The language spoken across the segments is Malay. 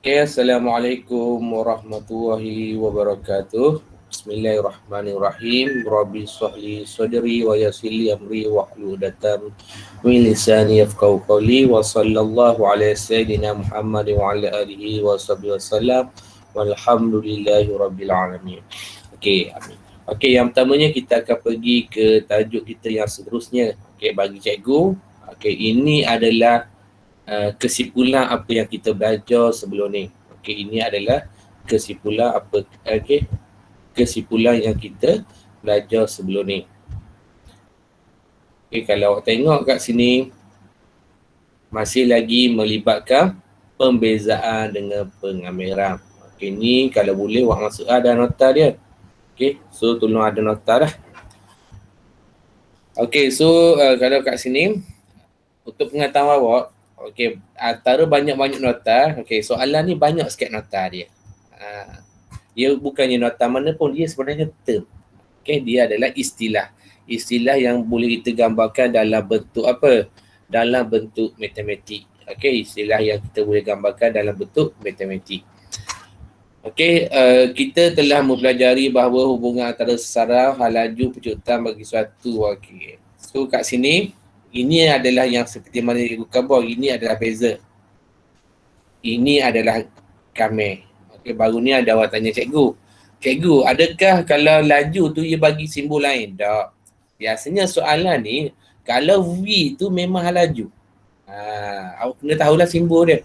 Okay, Assalamualaikum warahmatullahi wabarakatuh. Bismillahirrahmanirrahim. Rabbi shrahli sadri wa yassir li amri wahlul 'uqdatam min lisani yafqahu qawli wa sallallahu ala sayyidina Muhammad wa ala alihi wa sahbihi wasallam walhamdulillahi rabbil alamin. Okey, amin. Okey, yang pertamanya kita akan pergi ke tajuk kita yang seterusnya. Okey, bagi cikgu, okey, ini adalah kesimpulan apa yang kita belajar sebelum ni. Okey, ini adalah kesimpulan apa kesimpulan yang kita belajar sebelum ni. Okey, kalau awak tengok kat sini masih lagi melibatkan pembezaan dengan pengameran. Okey, ni kalau boleh awak masuk ada nota dia. Okey, so tolong ada nota dah. Okey, so kalau kat sini untuk pengetahuan awak, okey, antara banyak-banyak nota, okey, soalan ni banyak sikit nota dia. Dia bukannya nota mana pun, dia sebenarnya term. Okey, dia adalah istilah. Istilah yang boleh kita gambarkan dalam bentuk apa? Dalam bentuk matematik. Okey, istilah yang kita boleh gambarkan dalam bentuk matematik. Okey, kita telah mempelajari bahawa hubungan antara sesaraf, laju, penciptaan bagi suatu. Okey. So kat sini, ini adalah yang seperti mana cikgu khabar, ini adalah beza. Ini adalah kami. Okey, baru ni ada awak tanya cikgu. Cikgu, adakah kalau laju tu ia bagi simbol lain? Tak. Biasanya soalan ni, kalau V tu memang laju. Awak kena tahulah simbol dia.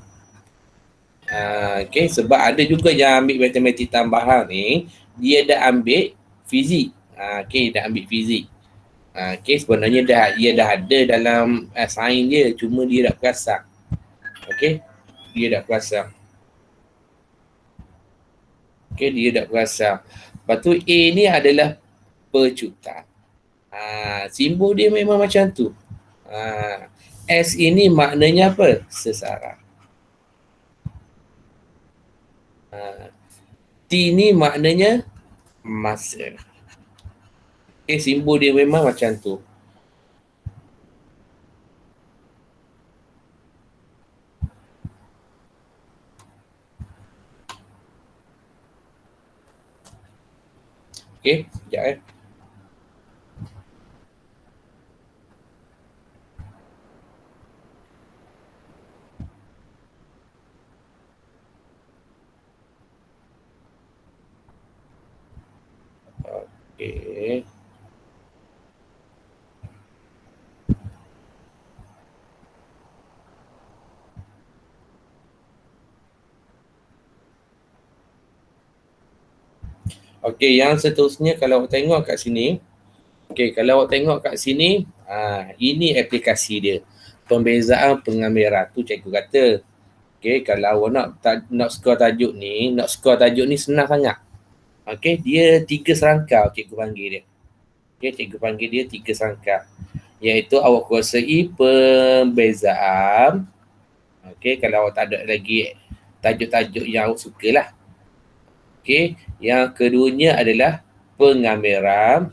Okay, sebab ada juga yang ambil matematik tambahan ni, dia dah ambil fizik. Okay, dah ambil fizik. Okay, sebenarnya ia dah ada dalam sains dia, cuma dia dah perasan. Okay, dia dah perasan. Okay, dia dah perasan. Lepas tu A ni adalah pecutan. Simbol dia memang macam tu. S ini maknanya apa? Sesaraf. T ni maknanya masa. Okay, simbol dia memang macam tu. Okay, sekejap . Okay. Okey, yang seterusnya kalau awak tengok kat sini, okey, kalau awak tengok kat sini, ini aplikasi dia. Pembezaan pengambilan tu cikgu kata. Okey, kalau awak nak skor tajuk ni, senang sangat. Okey, dia 3 serangkau cikgu panggil dia. Okey, cikgu panggil dia 3 serangkau. Iaitu awak kuasai pembezaan. Okey, kalau awak tak ada lagi tajuk-tajuk yang awak sukalah. Okey, yang keduanya adalah pengambilan.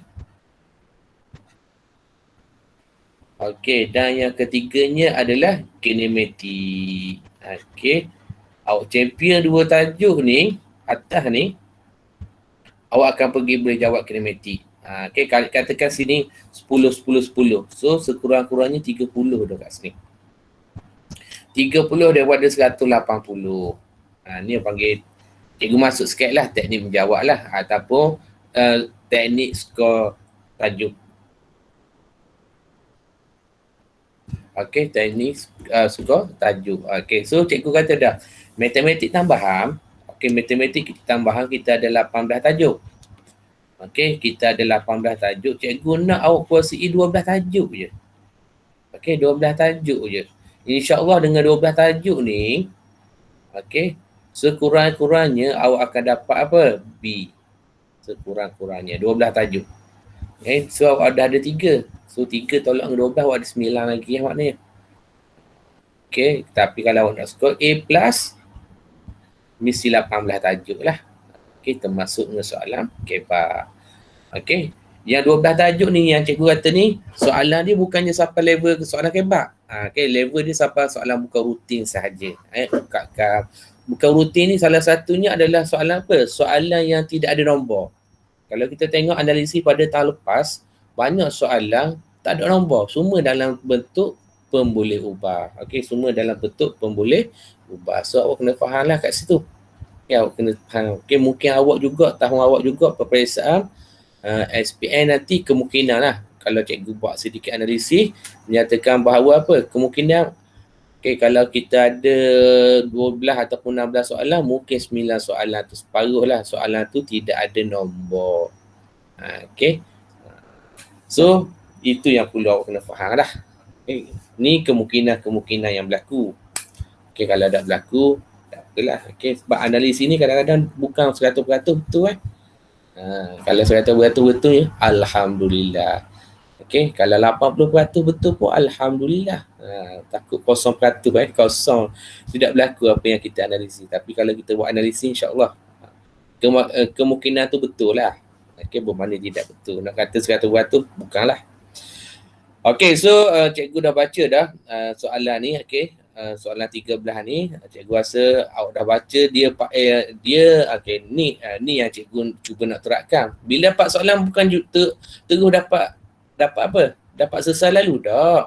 Okey, dan yang ketiganya adalah kinematik. Okey, awak champion 2 tajuk ni, atas ni, awak akan pergi boleh jawab kinematik. Okey, katakan sini 10, 10, 10. So, sekurang-kurangnya 30 dah kat sini. 30 daripada 180. Ni yang panggil, cikgu masuk sikit lah teknik menjawab lah. Ataupun teknik skor tajuk. Okey, teknik skor tajuk. Okey, so cikgu kata dah, matematik tambahan. Okey, matematik tambahan kita ada 18 tajuk. Okey, kita ada 18 tajuk. Cikgu nak awak kuasai 12 tajuk je. Okey, 12 tajuk je. InsyaAllah dengan 12 tajuk ni, okey, sekurang-kurangnya awak akan dapat apa? B. Sekurang-kurangnya 12 tajuk. Okay, so awak dah ada 3. So 3 tolak dengan 12, awak ada 9 lagi yang maknanya. Okay, tapi kalau awak nak skor A+, mesti 18 tajuk lah. Okay, termasuk dengan soalan KEPA. Okay, yang 12 tajuk ni yang cikgu kata ni, soalan dia bukannya sampai level ke soalan KEPA. Okay, level dia sampai soalan bukan rutin sahaja. Bukakan bukan rutin ni salah satunya adalah soalan apa? Soalan yang tidak ada nombor. Kalau kita tengok analisis pada tahun lepas, banyak soalan tak ada nombor. Semua dalam bentuk pemboleh ubah. Okey, semua dalam bentuk pemboleh ubah. So awak kena faham lah kat situ. Okay, awak kena faham. Okey, mungkin awak juga, tahun awak juga peperiksaan SPM nanti kemungkinan lah. Kalau cikgu buat sedikit analisis, menyatakan bahawa apa? Kemungkinan kalau kita ada 12 ataupun 16 soalan, mungkin 9 soalan tu separuh lah soalan tu tidak ada nombor. So, itu yang perlu awak kena faham lah. Ni kemungkinan yang berlaku. Kalau tak berlaku, tak apalah. Sebab analisis ni kadang-kadang bukan 100% betul kalau 100% betul ya, Alhamdulillah. Kalau 80% betul pun Alhamdulillah. Takut 0% kosong. Tidak berlaku apa yang kita analisis. Tapi kalau kita buat analisis, insyaAllah kemungkinan tu betul lah. Bermakna tidak betul. Nak kata 100% bukanlah. So cikgu dah baca dah soalan ni. Soalan 13 ni, cikgu rasa awak dah baca dia ni yang cikgu cuba nak terapkan. Bila dapat soalan bukan terus dapat apa? Dapat selesai lalu tak.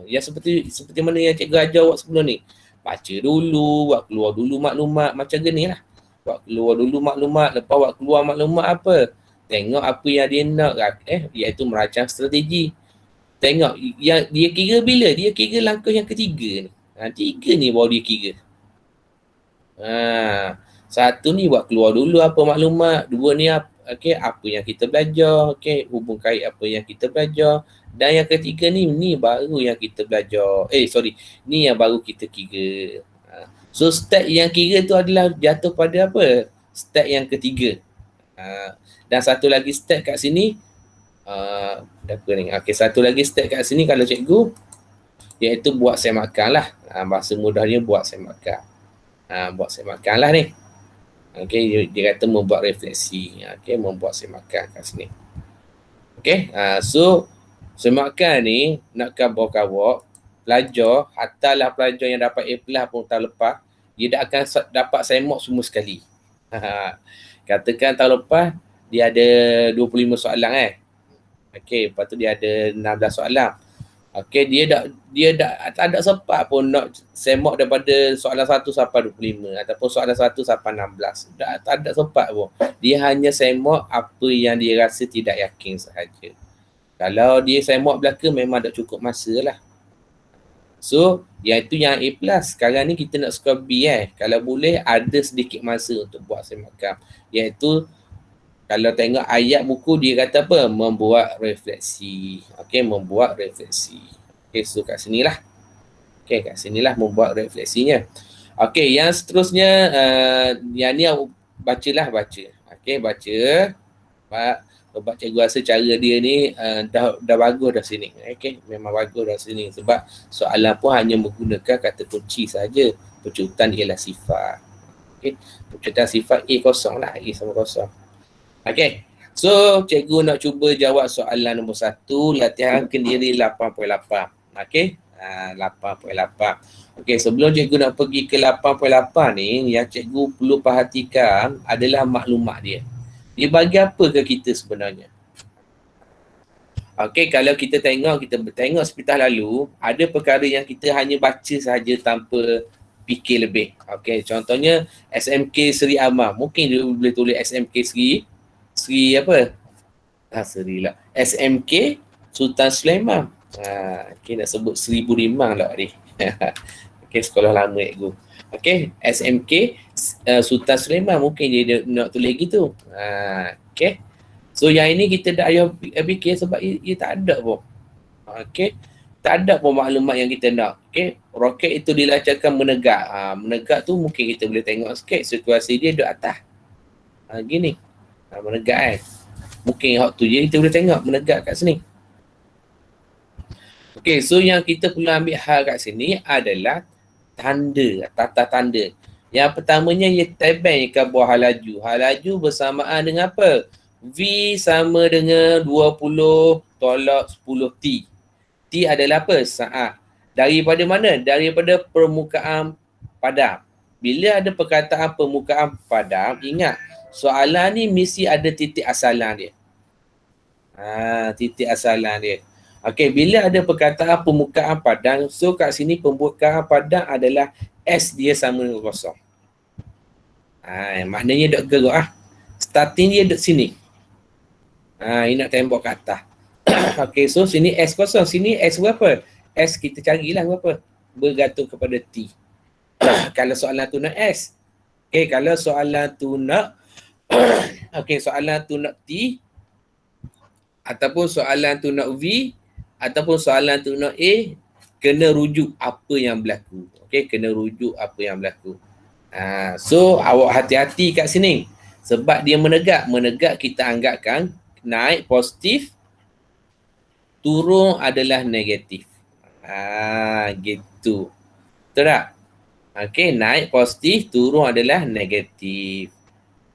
Yang seperti mana yang cikgu ajar awak sebelum ni. Baca dulu, buat keluar dulu maklumat macam gini lah. Buat keluar dulu maklumat, lepas buat keluar maklumat apa? Tengok apa yang dia nak, iaitu merancang strategi. Tengok yang dia kira bila? Dia kira langkah yang ketiga ni. 3 ni baru dia kira. Satu ni buat keluar dulu apa maklumat. 2 ni apa yang kita belajar. Hubung kait apa yang kita belajar. Dan yang ketiga ni baru yang kita belajar. Ni yang baru kita kira. So step yang kira tu adalah jatuh pada apa? Step yang ketiga. Dan satu lagi step kat sini. Satu lagi step kat sini kalau cikgu, iaitu buat semakan lah. Bahasa mudahnya buat semakan. Buat semakan lah ni. Dia kata membuat refleksi. Membuat semakan kat sini. So semakan ni nak khabar-khabar pelajar, hatalah pelajar yang dapat A+ pun tahun lepas, dia tak akan dapat semak semua sekali. Katakan tahun lepas dia ada 25 soalan lepas tu dia ada 16 soalan. Dia tak ada sempat pun nak semak daripada soalan 1 sampai 25 ataupun soalan 1 sampai 16. Tak ada sempat pun. Dia hanya semak apa yang dia rasa tidak yakin sahaja. Kalau dia semak belaka memang tak cukup masa lah. So, iaitu yang A+. Sekarang ni kita nak skor B Kalau boleh ada sedikit masa untuk buat semakan. Iaitu kalau tengok ayat buku dia kata apa? Membuat refleksi. Membuat refleksi. So kat sinilah. Kat sinilah membuat refleksinya. Yang seterusnya yang ni baca. Baca. Sebab cikgu rasa cara dia ni dah bagus dah sini. Memang bagus dah sini. Sebab soalan pun hanya menggunakan kata kunci saja. Pencuitan ialah sifat. Pencuitan sifat A kosong lah. A sama kosong. So cikgu nak cuba jawab soalan nombor 1, latihan kendiri 8.8. 8.8. Sebelum cikgu nak pergi ke 8.8 ni, yang cikgu perlu perhatikan adalah maklumat dia. Dia bagi apa ke kita sebenarnya? Kalau kita tengok sepintas lalu, ada perkara yang kita hanya baca sahaja tanpa fikir lebih. Contohnya SMK Seri Amar. Mungkin dia boleh tulis SMK Seri apa? Seri lah. SMK Sultan Sulaiman. Nak sebut Seribu Rimang lah ni. Sekolah lama cikgu. SMK Sultan Sulaiman. Mungkin dia nak tulis gitu. So yang ini kita dah fikir sebab ia tak ada pun. Tak ada pun maklumat yang kita nak. Roket itu dilancarkan menegak. Menegak tu mungkin kita boleh tengok sikit situasi dia duduk atas. Gini. Menegak mungkin hak tu je kita boleh tengok menegak kat sini. So yang kita perlu ambil hal kat sini adalah tanda, tata tanda. Yang pertamanya ia tabang khabar halaju. Halaju bersamaan dengan apa? V sama dengan 20 tolak 10 T. T adalah apa? Saat. Daripada mana? Daripada permukaan padam. Bila ada perkataan permukaan padam, ingat soalan ni mesti ada titik asalan dia. Titik asalan dia. Okey, bila ada perkataan permukaan padam, so kat sini permukaan padam adalah S dia sama dengan kosong. Maknanya dok geruk starting dia dok sini. Ini nak tembok ke atas. Okey, so sini S kosong, sini S berapa? S kita carilah berapa? Bergantung kepada T. Kalau soalan tu nak S. Okey, kalau soalan tu nak soalan tu nak T ataupun soalan tu nak V ataupun soalan tu nak A, kena rujuk apa yang berlaku. Okey, kena rujuk apa yang berlaku. So awak hati-hati kat sini. Sebab dia menegak. Menegak kita anggapkan naik positif, turun adalah negatif. Gitu. Betul tak? Okey, naik positif, turun adalah negatif.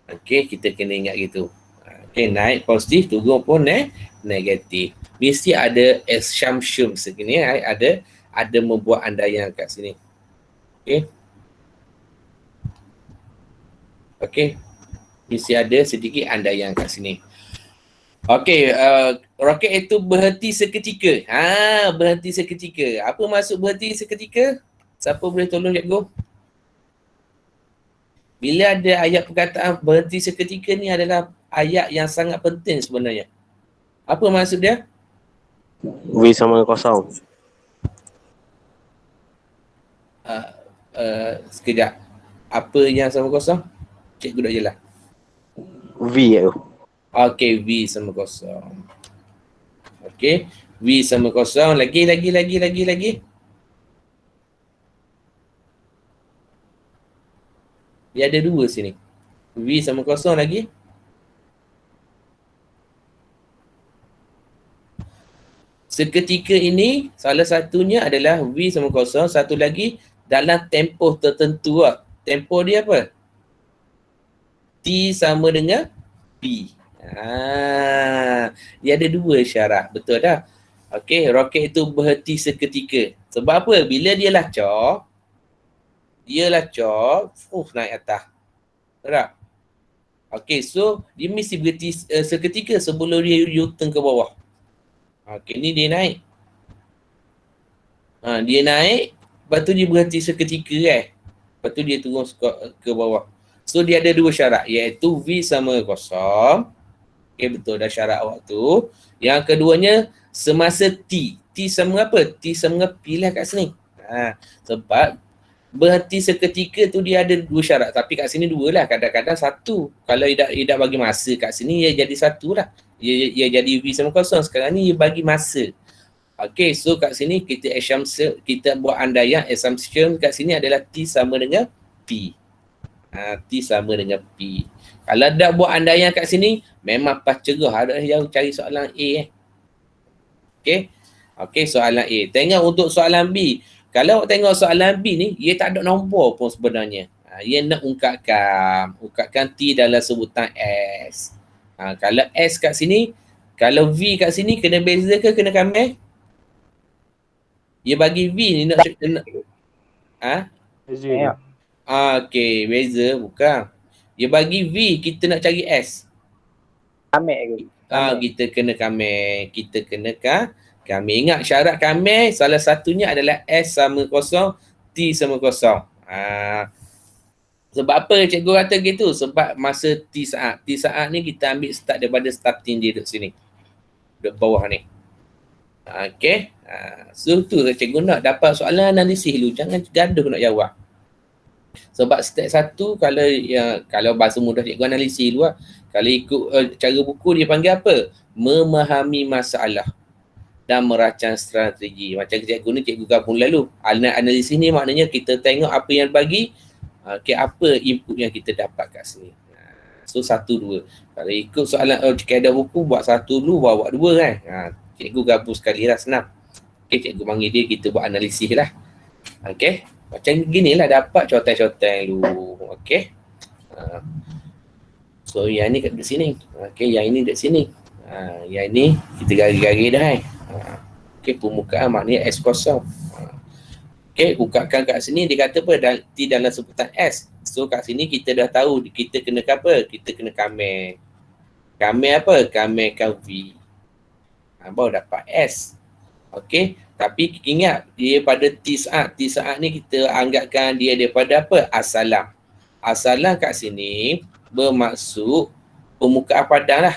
Okey, kita kena ingat gitu. Okey, naik positif, turun pun negatif. Mesti ada assumption segini, ada membuat andaian kat sini. Okey. Okey. Mesti ada sedikit andaian kat sini. Okey, roket itu berhenti seketika. Berhenti seketika. Apa maksud berhenti seketika? Siapa boleh tolong cikgu? Bila ada ayat perkataan berhenti seketika ni adalah ayat yang sangat penting sebenarnya. Apa maksud dia? V sama kosong. Sekejap. Apa yang sama kosong? Cikgu dah jelas. V tu. Okey, V sama kosong. Okey, V sama kosong. Lagi. Dia ada dua sini. V sama kosong lagi. Seketika ini, salah satunya adalah V sama kosong. Satu lagi, dalam tempoh tertentu. Tempoh dia apa? T sama dengan P. Dia ada dua syarat. Betul tak? Okey, roket itu berhenti seketika. Sebab apa? Bila dia lacak, naik atas. Betul tak? Okey, so dia mesti berhenti seketika sebelum dia U-turn ke bawah. Okey, ni dia naik. Dia naik, lepas tu dia berhenti seketika Lepas tu dia turun ke bawah. So dia ada dua syarat, iaitu V sama kosong. Okey, betul dah syarat awak tu. Yang keduanya, semasa T. T sama apa? T sama dengan P lah kat sini. Sebab berhenti seketika tu dia ada dua syarat. Tapi kat sini dua lah. Kadang-kadang satu. Kalau tidak bagi masa kat sini, ia jadi satu lah. Ia jadi V sama kosong. Sekarang ni ia bagi masa. Okey, so kat sini kita buat andaian assumption kat sini adalah T sama dengan P. T sama dengan P. Kalau tak buat andaian kat sini, memang pas cerah. Ada yang cari soalan A. Okey, soalan A. Tengok untuk soalan B. Kalau awak tengok soalan B ni, ia tak ada nombor pun sebenarnya. Ia nak ungkapkan T dalam sebutan S. Kalau S kat sini, kalau V kat sini, kena beza ke kena kamel? Dia bagi V ni nak Beza. Okey, beza bukan. Dia bagi V, kita nak cari S. Kamel ke? Kita kena kamel. Kamel. Ingat syarat kamel, salah satunya adalah S sama kosong, T sama kosong. Sebab apa cikgu kata gitu? Sebab masa T saat ni kita ambil start daripada starting dia duduk sini. Duduk bawah ni. Okey. So tu cikgu nak dapat soalan analisis dulu. Jangan gaduh nak jawab. Sebab step satu, kalau bahasa mudah cikgu analisis dulu lah. Kalau ikut cara buku dia panggil apa? Memahami masalah dan merancang strategi. Macam cikgu ni cikgu gabung lalu. Analisis ni maknanya kita tengok apa yang bagi, apa input yang kita dapat kat sini. So satu dua. Kalau ikut soalan kaedah buku, buat satu dulu, buat dua kan. Cikgu gabung sekali lah, senang. Cikgu panggil dia, kita buat analisis lah. Macam ginilah dapat contoh-contoh dulu. So yang ni kat sini. Yang ini dekat sini. Yang ini kita garis-garis dah. Permukaan maknanya S kosong. Okay, ukapkan kat sini dia kata apa? T dalam sebutan S. So kat sini kita dah tahu kita kena apa? Kita kena kamel. Kamel apa? Kamelkan V. Baru dapat S. Okay, tapi ingat dia pada T saat. T saat ni kita anggapkan dia daripada apa? Asalam. Asalam kat sini bermaksud permukaan padang lah.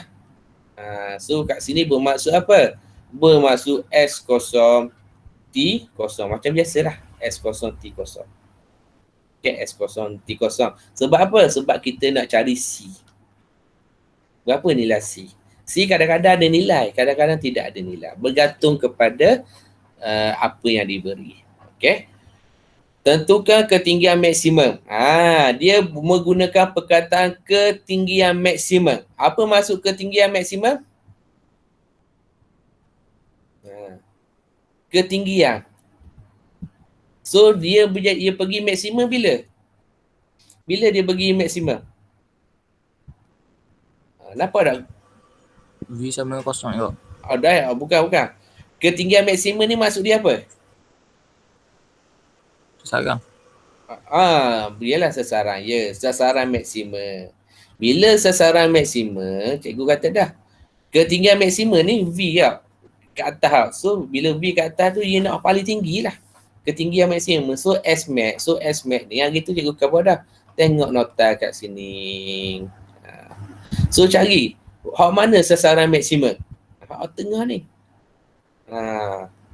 So kat sini bermaksud apa? Bermaksud S kosong T kosong. Macam biasalah. S kosong T kosong. Okay, S kosong T kosong. Sebab apa? Sebab kita nak cari C. Berapa nilai C? C kadang-kadang ada nilai, kadang-kadang tidak ada nilai. Bergantung kepada apa yang diberi. Okay. Tentukan ketinggian maksimum. Dia menggunakan perkataan ketinggian maksimum. Apa maksud ketinggian maksimum? Ketinggian. So dia pergi maksimum bila? Bila dia pergi maksimum? Nampak tak? V sama dengan kosong juga. Bukan. Ketinggian maksimum ni maksud dia apa? Sarang. Biarlah sasaran. Ya, sasaran maksimum. Bila sasaran maksimum, cikgu kata dah. Ketinggian maksimum ni V tau. Kat atas. So, bila V kat atas tu, dia nak paling tinggi lah. Ketinggian maksimum. So, S-max. ni yang gitu cikgu cover dah. Tengok nota kat sini. So, cari. Hak mana sasaran maksimum? Hak tengah ni.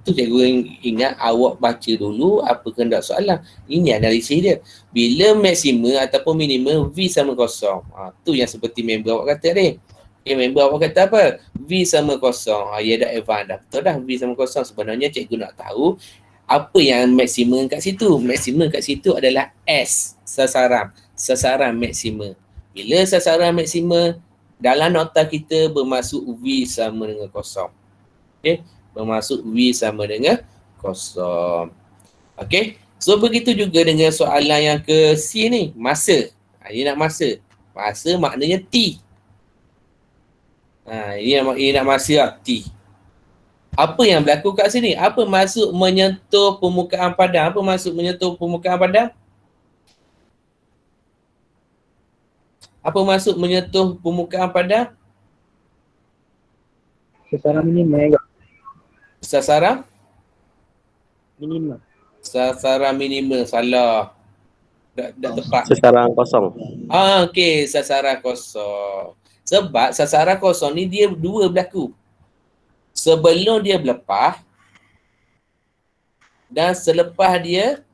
Tu cikgu ingat awak baca dulu apa kehendak soalan. Ini analisis dia. Bila maksimum ataupun minimum V sama kosong. Tu yang seperti member awak kata ni. Member awak kata apa? V sama kosong. Ya dah advance dah. Betul dah V sama kosong. Sebenarnya cikgu nak tahu apa yang maksimum kat situ. Maksimum kat situ adalah S. Sasaran maksimum. Bila sasaran maksimum dalam nota kita bermaksud V sama dengan kosong. Okay. Bermaksud V sama dengan kosong. Okay. So begitu juga dengan soalan yang ke C ni. Masa. Ini nak masa. Masa maknanya T. Ini nak masa lah. T. Apa yang berlaku kat sini? Apa maksud menyentuh permukaan padang? Apa maksud menyentuh permukaan padang? Apa maksud menyentuh permukaan padang? Sasaran minimum. Sasaran? Minimum. Sasaran minimum. Salah. Tak tepat. Sasaran kosong. Okey. Sasaran kosong. Sebab sasaran kosong ni dia dua berlaku. Sebelum dia berlepas dan selepas dia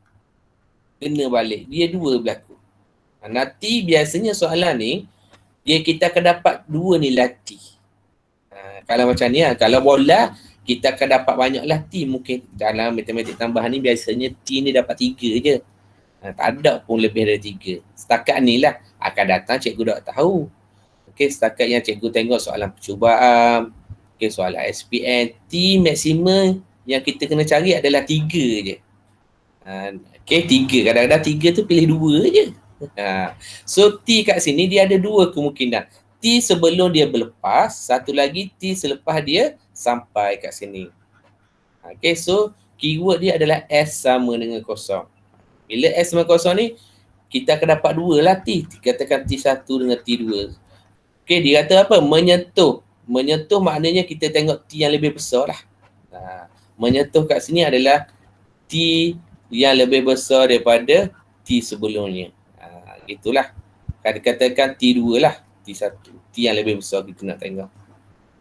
kena balik. Dia dua berlaku. Nanti biasanya soalan ni kita akan dapat dua nilai T. Kalau macam ni kalau bola kita akan dapat banyaklah T. Mungkin dalam matematik tambahan ni biasanya T ni dapat 3 je. Tak ada pun lebih dari 3. Setakat ni lah akan datang cikgu dah tahu. Okey, setakat yang cikgu tengok soalan percubaan, okey, soalan SPM, T maksimum yang kita kena cari adalah 3 je. Okey, 3. Kadang-kadang 3 tu pilih 2 je. So T kat sini dia ada dua kemungkinan. T sebelum dia berlepas, satu lagi T selepas dia sampai kat sini. Okay, so keyword dia adalah S sama dengan kosong. Bila S sama kosong ni, kita akan dapat dua lah T. Katakan T1 dengan T2. Okay, dia kata apa? Menyentuh. Menyentuh maknanya kita tengok T yang lebih besar lah. Menyentuh kat sini adalah T yang lebih besar daripada T sebelumnya. Itulah. Katakan T2 lah. T1. T yang lebih besar kita nak tengok.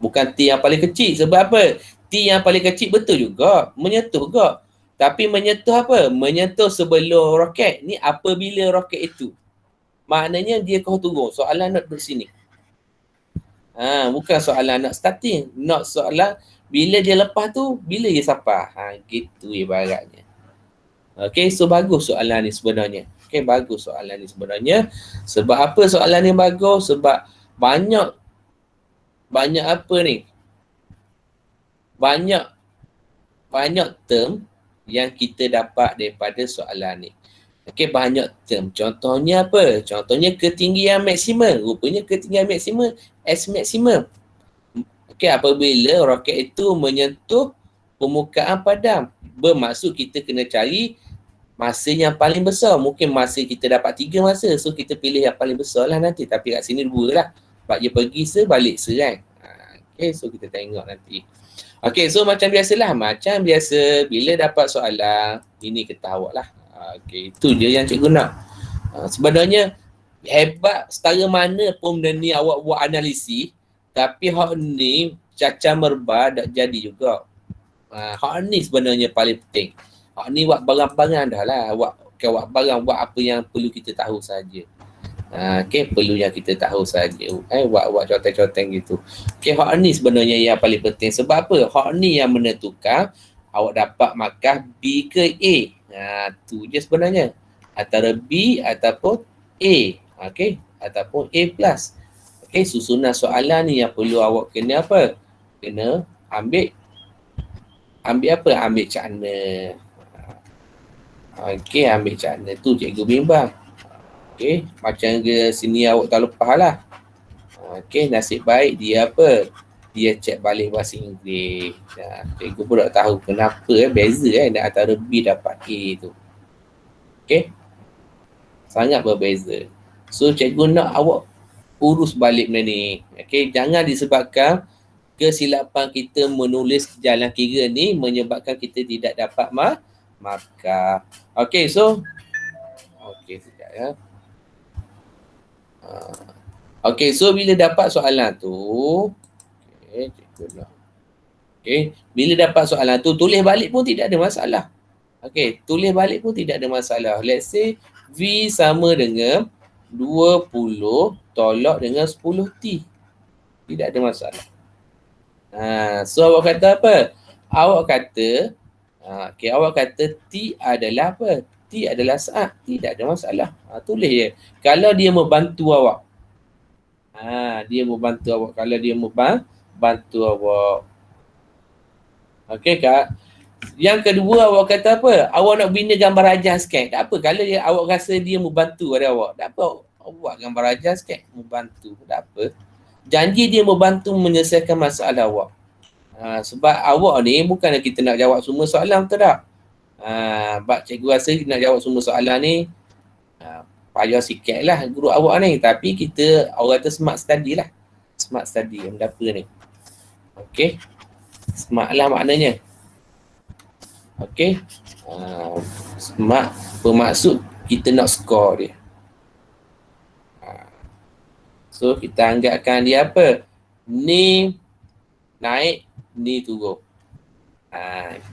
Bukan T yang paling kecil. Sebab apa? T yang paling kecil betul juga. Menyentuh juga. Tapi menyentuh apa? Menyentuh sebelum roket. Ni apabila roket itu. Maknanya dia kau turun. Soalan nak duduk sini. Bukan soalan nak starting. Not soalan bila dia lepas tu, bila dia sampai. Gitu ibaratnya. Okay, so bagus soalan ni sebenarnya. Okay, bagus soalan ni sebenarnya. Sebab apa soalan ni bagus? Sebab banyak apa ni? Banyak term yang kita dapat daripada soalan ni. Okay, banyak term. Contohnya apa? Contohnya ketinggian maksimum. Rupanya ketinggian maksimum S maksimum. Okay, apabila roket itu menyentuh permukaan padam. Bermaksud kita kena cari masa yang paling besar. Mungkin masa kita dapat 3 masa. So kita pilih yang paling besar lah nanti. Tapi kat sini 2 lah. Sebab dia pergi balik kan. Okay, so kita tengok nanti. Okay, so macam biasalah. Macam biasa, bila dapat soalan, ini ketawa lah. Okay, itu je yang cikgu nak. Sebenarnya, hebat setara mana pun benda ni awak buat analisis, tapi hak ni cacah merba tak jadi juga. Hak ni sebenarnya paling penting. Hak ni buat barang-barang dah lah. Buat barang, buat apa yang perlu kita tahu saja. Okay, perlu yang kita tahu saja. Buat contoh-contoh gitu. Okay, hak ni sebenarnya yang paling penting. Sebab apa? Hak ni yang menentukan awak dapat markah B ke A. Tu je sebenarnya. Antara B ataupun A. Okay, ataupun A+. Okay, susunan soalan ni yang perlu awak kena apa? Kena ambil apa? Ambil cakna. Okay, ambil cakna tu cikgu bimbang. Okay, macam ke sini awak tak lepas lah. Okay, nasib baik dia apa? Dia cek balik bahasa Inggeris. Cikgu pun tak tahu kenapa beza antara B dapat A tu. Okay, sangat berbeza. So cikgu nak awak urus balik benda ni. Okay, jangan disebabkan kesilapan kita menulis jalan kira ni menyebabkan kita tidak dapat markah. Okay, so okay, sekejap ya. Okay, so bila dapat soalan tu, okay, cikgu nak. Okay, bila dapat soalan tu, tulis balik pun tidak ada masalah. Okay, tulis balik pun tidak ada masalah. Let's say V sama dengan 20 tolak dengan 10T. Tidak ada masalah. So awak kata apa? Awak kata T adalah apa? T adalah saat. Tidak ada masalah. Tulis je. Kalau dia membantu awak. Dia membantu awak. Kalau dia membantu awak. Okey Kak. Yang kedua awak kata apa? Awak nak bina gambar rajah sikit. Tak apa. Kalau awak rasa dia membantu pada awak. Tak apa. Awak buat gambar rajah sikit. Membantu. Tak apa. Janji dia membantu menyelesaikan masalah awak. Sebab awak ni bukanlah kita nak jawab semua soalan, betul tak? Sebab cikgu rasa nak jawab semua soalan ni payah sikit lah guru awak ni. Tapi kita orang kata smart study lah. Smart study yang apa ni. Okay. Smart lah maknanya. Okay. Smart bermaksud kita nak score dia. So kita anggapkan dia apa? Ni naik, ni turun.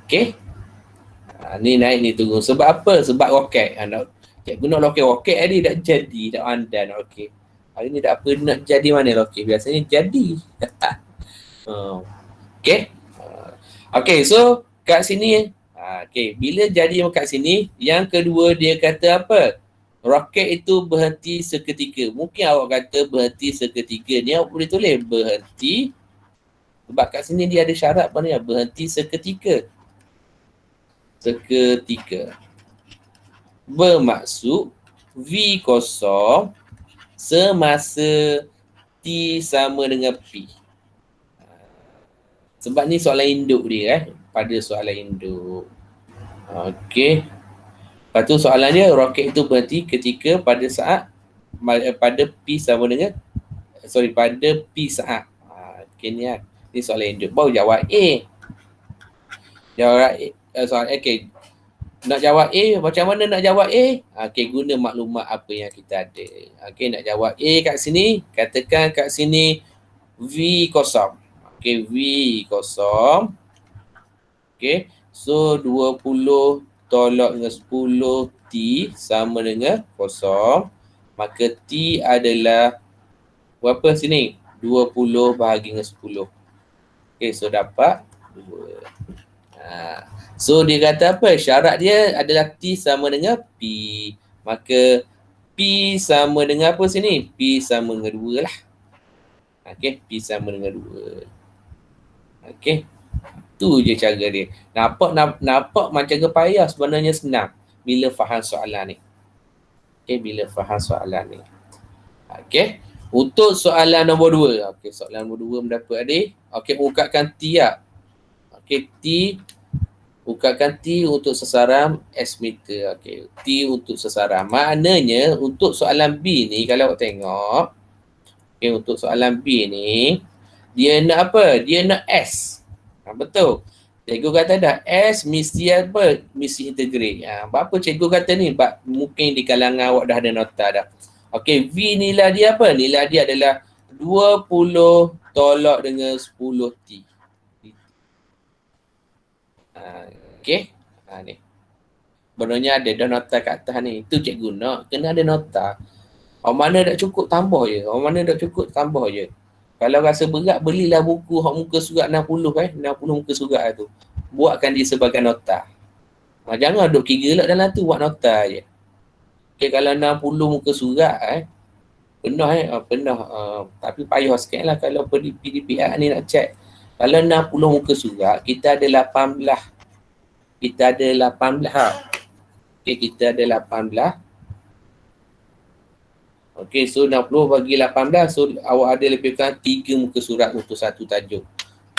Okay. Ni naik, ni turun. Sebab apa? Sebab roket. Cikgu nak roket tadi tak jadi, tak pandai nak roket. Hari ni tak apa nak jadi mana roket. Biasanya jadi. Okay. Okay, so kat sini. Okay, bila jadi kat sini, yang kedua dia kata apa? Roket itu berhenti seketika. Mungkin awak kata berhenti seketika. Ni awak boleh tulis berhenti. Sebab kat sini dia ada syarat apa ni? Berhenti seketika. Seketika. Bermaksud V kosong semasa T sama dengan P. Sebab ni soalan induk dia pada soalan induk. Okey. Lepas tu soalannya roket itu berhenti ketika pada saat pada P sama dengan pada P saat. Okey ni lah. Ni soalan induk. Baru jawab A. Jawab A. Soalan okey. Nak jawab A, macam mana nak jawab A? Okey, guna maklumat apa yang kita ada. Okey, nak jawab A kat sini, katakan kat sini V kosong. Okey, V kosong. Okey, so 20 tolak dengan 10 T sama dengan kosong. Maka T adalah berapa sini? 20 bahagi dengan 10. Okey, so dapat 2. So dia kata apa? Syarat dia adalah T sama dengan P. Maka P sama dengan apa sini? P sama dengan 2 lah. Okey, P sama dengan 2. Okey. Tu je cara dia. Nampak macam ke payah, sebenarnya senang bila faham soalan ni. Okey, bila faham soalan ni. Okey. Untuk soalan nombor 2. Okey, soalan nombor 2 mendapat adik. Okey, ungkapkan T lah. Okey, T Ukarkan T untuk sasaran S meter. Okey, T untuk sasaran. Maknanya untuk soalan B ni kalau awak tengok, okey, untuk soalan B ni dia nak apa? Dia nak S. Betul. Cikgu kata dah S mesti apa? Mesti integrate. Apa cikgu kata ni? Mungkin di kalangan awak dah ada nota dah. Okey, V nilai dia apa? Nilai dia adalah 20 tolak dengan 10 T. Okey. Ni. Sebenarnya ada dah nota kat atas ni. Itu cikgu nak. Kena ada nota. Orang mana tak cukup tambah je. Orang mana tak cukup tambah je. Kalau rasa berat, belilah buku hak muka surat 60 60 muka surat tu. Buatkan dia sebagai nota. Jangan duk kira lah dalam tu, buat nota je. Okay, kalau 60 muka surat penuh tapi payah sikit lah kalau PDPR ni nak check. Kalau 60 muka surat, kita ada 18. Kita ada 18 Okay, kita ada 18. Okay, so 60 bagi 18. So, awak ada lebih kurang 3 muka surat untuk satu tajuk.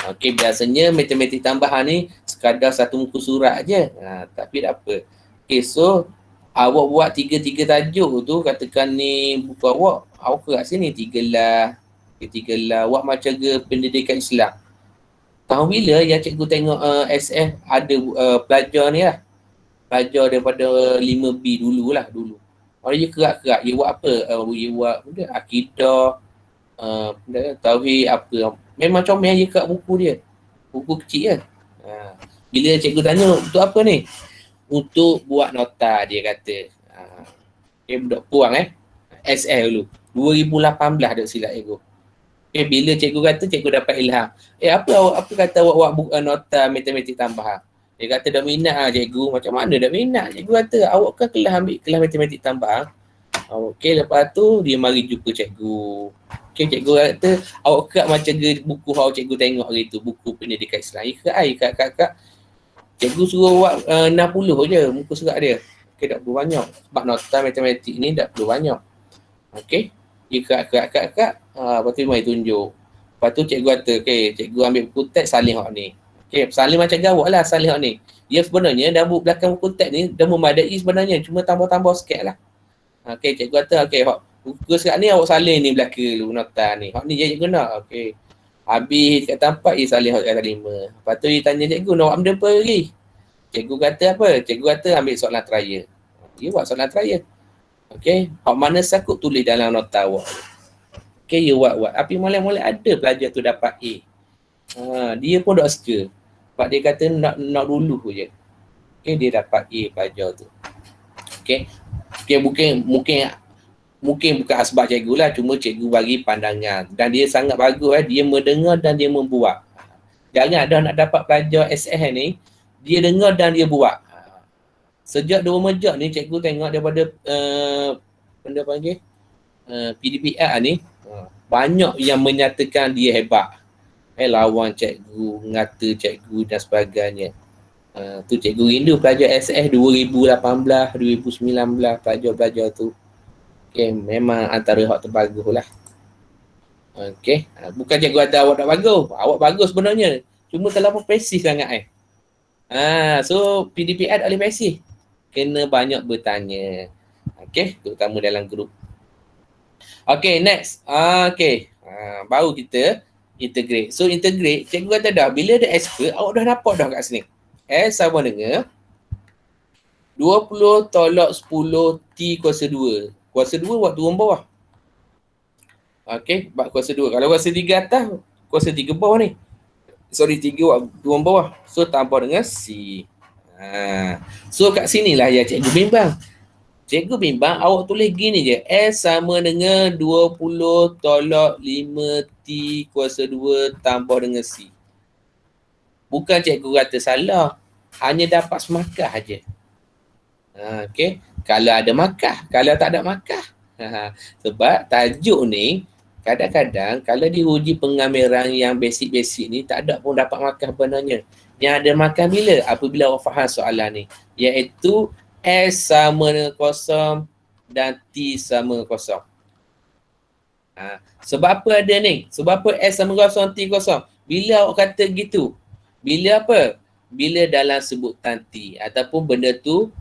Okay, biasanya matematik tambahan ni sekadar satu muka surat je. Tapi tak apa. Okay, so awak buat 3 tajuk tu, katakan ni buku awak kat sini 3 lah. Okay, 3 lah. Awak macam ke pendidikan Islam. Tahun bila yang cikgu tengok SF ada pelajar ni lah. Pelajar daripada 5B dulu. Orang dia kerak-kerak. Dia buat apa? Dia buat akidah, tauhid apa. Memang comel je kat buku dia. Buku kecil je. Bila cikgu tanya, untuk apa ni? Untuk buat nota dia kata. Okay, budak puang SF dulu. 2018 tak silap cikgu. Okay, bila cikgu kata, cikgu dapat ilham. Apa kata awak buat nota matematik tambahan? Dia kata dah minat lah cikgu. Macam mana dah minat? Cikgu kata awak kan ambil kelas matematik tambahan. Okey, lepas tu dia mari jumpa cikgu. Okey, cikgu kata awak kerak macam buku awak cikgu tengok hari tu, buku pendidikan Islam. Kak. Cikgu suruh buat 60 je muka surat dia. Okey, tak perlu banyak. Sebab nota matematik ni tak perlu banyak. Okey, dia kerak. Lepas tu mari tunjuk. Lepas tu cikgu kata, okey, cikgu ambil buku teks salin hak ni. Okey, salin macam gawak lah salin hak ni. Dia sebenarnya dah belakang buku teks ni dah memadai sebenarnya. Cuma tambah-tambah sikit lah. Okey, cikgu kata, okey, buku surat ni awak salin ni belakang dulu nota ni. Hak ni je cikgu nak. Okey. Habis kat tempat dia salin hak kata 5. Lepas tu dia tanya cikgu, nak buat benda apa lagi? Cikgu kata apa? Cikgu kata ambil soalan trial. Dia buat soalan trial. Okey, hak mana sakut tulis dalam nota awak. Okey, you buat. Tapi mula-mula ada pelajar tu dapat A. Dia pun tak suka. Sebab dia kata nak dulu je. Okey, dia dapat A pelajar tu. Okey. Okey, mungkin bukan asbab cikgu lah. Cuma cikgu bagi pandangan. Dan dia sangat bagus. Dia mendengar dan dia membuat. Jangan dah nak dapat pelajar SS ni, dia dengar dan dia buat. Sejak 2 mejak ni cikgu tengok daripada benda panggil PDPR ni, banyak yang menyatakan dia hebat. Lawan cikgu, ngata cikgu dan sebagainya. Tu cikgu rindu pelajar SS 2018, 2019 pelajar-pelajar tu. Okay, memang antara hak terbagus lah. Okay, bukan cikgu kata awak tak bagus. Awak bagus sebenarnya. Cuma terlalu pasif sangat so PDPR tak boleh pasif. Kena banyak bertanya. Okay, terutama dalam grup. Okay, next. Baru kita integrate. So integrate, cikgu kata dah, bila ada S ke, awak dah dapat dah kat sini. S sama dengan 20 tolak 10 T kuasa 2. Kuasa 2 buat turun bawah. Okey, buat kuasa 2. Kalau kuasa 3 atas, kuasa 3 bawah ni. 3 buat turun bawah. So tambah dengan C. So kat sinilah yang cikgu bimbang. Cikgu bimbang awak tulis gini je. S sama dengan 20 tolak 5 T kuasa 2 tambah dengan C. Bukan cikgu kata salah. Hanya dapat semakah aja. Okey. Kalau ada makah. Kalau tak ada makah. Sebab tajuk ni, kadang-kadang kalau diuji pengambilan yang basic-basic ni, tak ada pun dapat makah benarnya. Yang ada makah bila? Apabila awak faham soalan ni. Iaitu S sama dengan kosong dan T sama dengan kosong. Sebab apa ada ni? Sebab apa S sama kosong, T kosong? Bila awak kata gitu? Bila apa? bila dalam sebutan T ataupun benda tu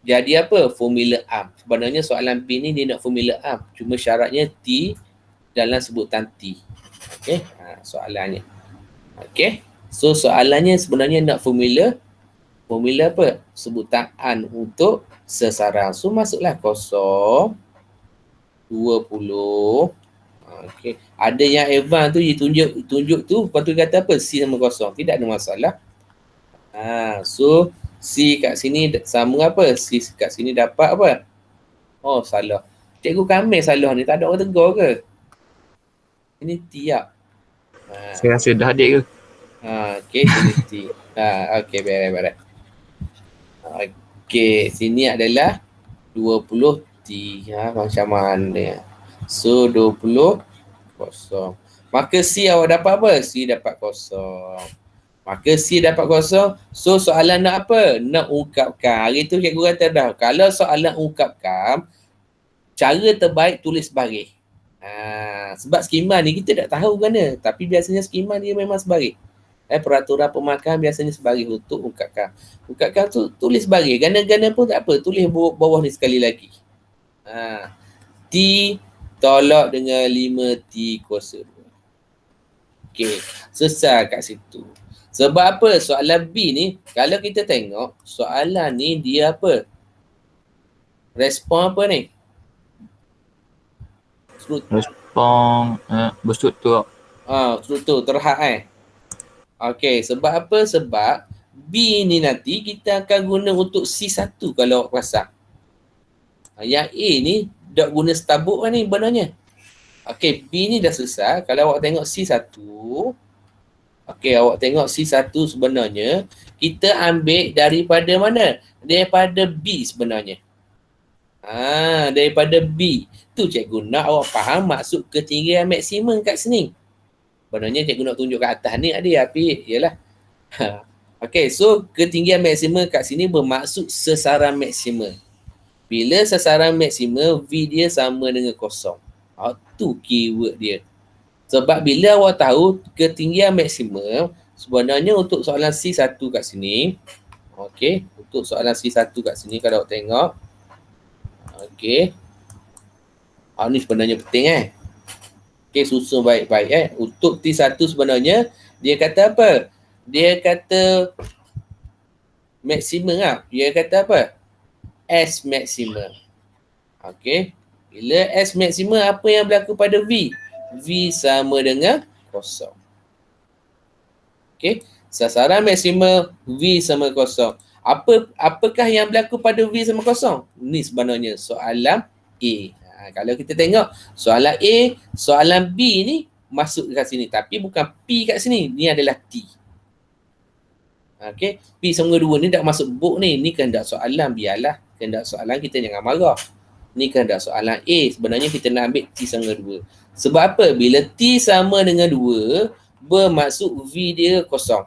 jadi apa? Formula am. Sebenarnya soalan B ni dia nak formula am. Cuma syaratnya T dalam sebutan T. Okey, soalannya. Okey. So soalannya sebenarnya nak formula apa? Sebutan an untuk sesarang. So masuklah 0, 20. Okey. Ada yang advance tu dia tunjuk tu, lepas tu kata apa? C sama 0. Tidak ada masalah. So C kat sini sama apa? C kat sini dapat apa? Oh, salah. Cikgu Kamil salah ni, tak ada orang tegur ke? Ini tiap. Saya rasa dah adik ke? Okey, sini T. Okey, beres. Okey, sini adalah 20 T. Macam mana? So, 20 kosong. Maka C awak dapat apa? C dapat kosong. Maka C dapat kosong. So, soalan nak apa? Nak ungkapkan. Hari tu cikgu kata dah, kalau soalan ungkapkan, cara terbaik tulis baris. Sebab skema ni kita tak tahu mana. Tapi biasanya skema dia memang sebaris. Peraturan pemakan biasanya sebaris untuk ungkapkan. Ungkapkan tu tulis baris. Gana-gana pun tak apa. Tulis bawah ni sekali lagi. T tolak dengan 5T kuasa 2. Okey. Selesai kat situ. Sebab apa? Soalan B ni, kalau kita tengok, soalan ni dia apa? Respon apa ni? Respon berstruktur. Struktur terhad Okey, sebab apa? Sebab B ni nanti kita akan guna untuk C1 kalau awak perasan. Yang A ni dah guna stabuk kan ni benarnya. Okey, B ni dah selesai. Kalau awak tengok C1, okey, awak tengok C1 sebenarnya kita ambil daripada mana? Daripada B sebenarnya. Daripada B. Tu cikgu nak awak faham maksud ketinggian maksimum kat sini. Sebenarnya cikgu nak tunjuk kat atas ni ada api ialah. Okey, so ketinggian maksimum kat sini bermaksud sasaran maksimum. Bila sasaran maksimum V dia sama dengan kosong. Tu keyword dia. Sebab bila awak tahu ketinggian maksimum, sebenarnya untuk soalan C1 kat sini, okey, untuk soalan C1 kat sini kalau awak tengok, okey. Ni sebenarnya penting okey, susun baik-baik Untuk T1 sebenarnya dia kata apa? Dia kata maksimum Dia kata apa? S maksimum. Okey. Bila S maksimum apa yang berlaku pada V? V sama dengan kosong. Okey. Sasaran maksimum V sama kosong. Apakah yang berlaku pada V sama kosong? Ni sebenarnya soalan A. Kalau kita tengok soalan A, soalan B ni masuk kat sini. Tapi bukan P kat sini. Ni adalah T. Okey. P sama 2 ni tak masuk book ni. Ni kehendak soalan. Biarlah. Kehendak soalan kita jangan marah. Ni kehendak soalan A. Sebenarnya kita nak ambil T sama 2. Sebab apa? Bila T sama dengan 2, bermaksud V dia kosong.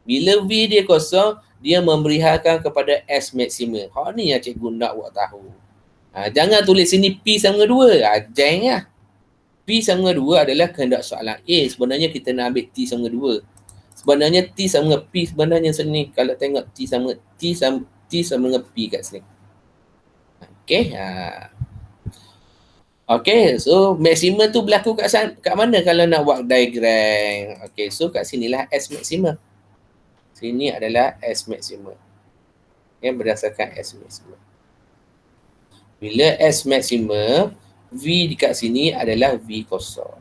Bila V dia kosong, dia memberihakan kepada S maksimum. Ni yang cikgu nak awak tahu. Jangan tulis sini P sama 2. Jeng lah. P sama 2 adalah kehendak soalan A. Sebenarnya kita nak ambil T sama 2. Sebenarnya T sama P sebenarnya sini. Kalau tengok T sama dengan P kat sini. Okey. Okey, so maksimum tu berlaku kat mana kalau nak buat diagram? Okey, so kat sinilah S maksimum. Sini adalah S maksimum. Berdasarkan S maksimum. Bila S maksimum, V dekat sini adalah V kosong.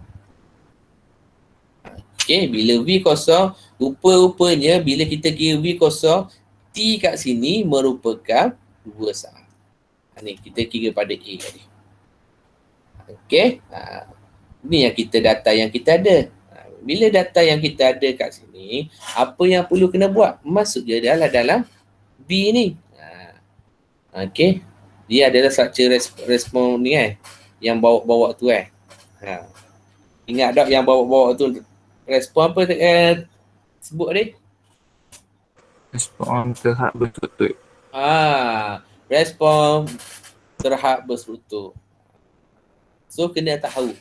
Okey, bila V kosong, rupa-rupanya bila kita kira V kosong, T kat sini merupakan 2 sama. Ni kita kira pada A tadi. Okey. Ni yang data yang kita ada. Bila data yang kita ada kat sini, apa yang perlu kena buat? Masuk je dalam B ni. Okey. Dia adalah structure respon ni yang bawa-bawa tu Ingat tak yang bawa-bawa tu respon apa sebut tadi? Respon terhad berstruktur. Respon terhad berstruktur. So kena tahu.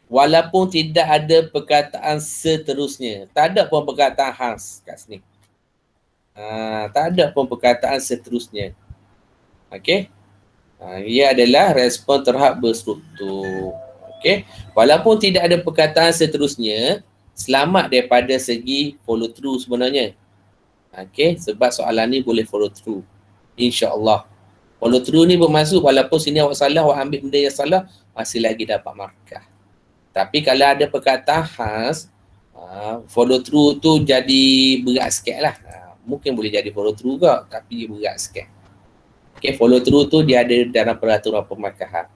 walaupun tidak ada perkataan seterusnya. Tak ada pun perkataan khas kat sini. Tak ada pun perkataan seterusnya. Okey. Ia adalah respon terhad berstruktur. Okey. Walaupun tidak ada perkataan seterusnya, selamat daripada segi follow through sebenarnya. Okey, sebab soalan ni boleh follow through. InsyaAllah. Follow through ni bermaksud walaupun sini awak salah, awak ambil benda yang salah, masih lagi dapat markah. Tapi kalau ada perkataan khas, follow through tu jadi berat sikit lah. Mungkin boleh jadi follow through juga, tapi dia berat sikit. Okay, follow through tu dia ada dalam peraturan pemarkahan.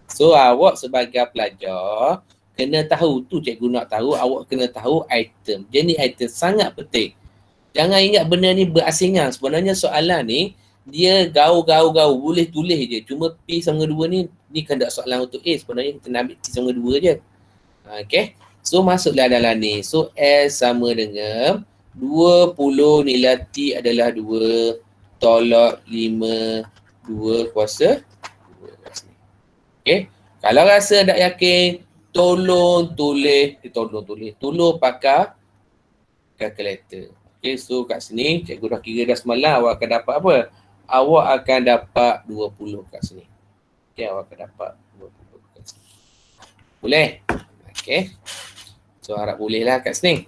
So, awak sebagai pelajar, kena tahu tu cikgu nak tahu, awak kena tahu item. Jenis item sangat penting. Jangan ingat benda ni berasingan. Sebenarnya soalan ni, dia gaul-gaul-gaul, boleh tulis je. Cuma P sama 2 ni kandak soalan untuk A. Sebenarnya kita nak ambil T sama 2 je. Okay. So, masuklah dalam ni. So, S sama dengan 20 nilai T adalah 2 tolak 5 2 kuasa 2. Okay. Kalau rasa tak yakin, tolong pakai kalkulator. Okay, so kat sini cikgu dah kira dah semalam awak akan dapat apa? Awak akan dapat 20 kat sini. Okay, awak akan dapat 20 kat sini. Boleh? Okay. So harap boleh lah kat sini.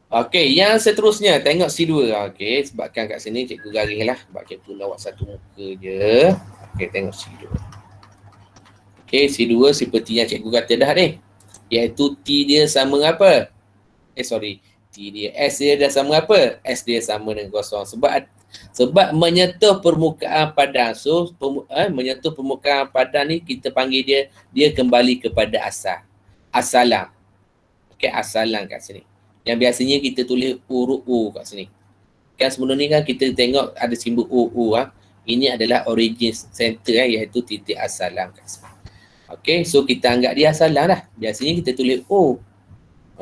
Okay, yang seterusnya tengok C2. Okay, sebabkan kat sini cikgu garis lah. Sebab cikgu nak buat satu muka je. Okay, tengok C2. Okay, C2 seperti yang cikgu kata dah ni. Iaitu T dia sama apa? T dia. S dia dah sama apa? S dia sama dengan kosong. Sebab menyentuh permukaan padan. So, menyentuh permukaan padan ni kita panggil dia kembali kepada asal. Asalan. Okay, asalan kat sini. Yang biasanya kita tulis huruf U kat sini. Kan sebelum ni kan kita tengok ada simbol U. Ini adalah origin center iaitu titik asalan kat sini. Okay, so kita anggap dia asalan lah. Biasanya kita tulis O.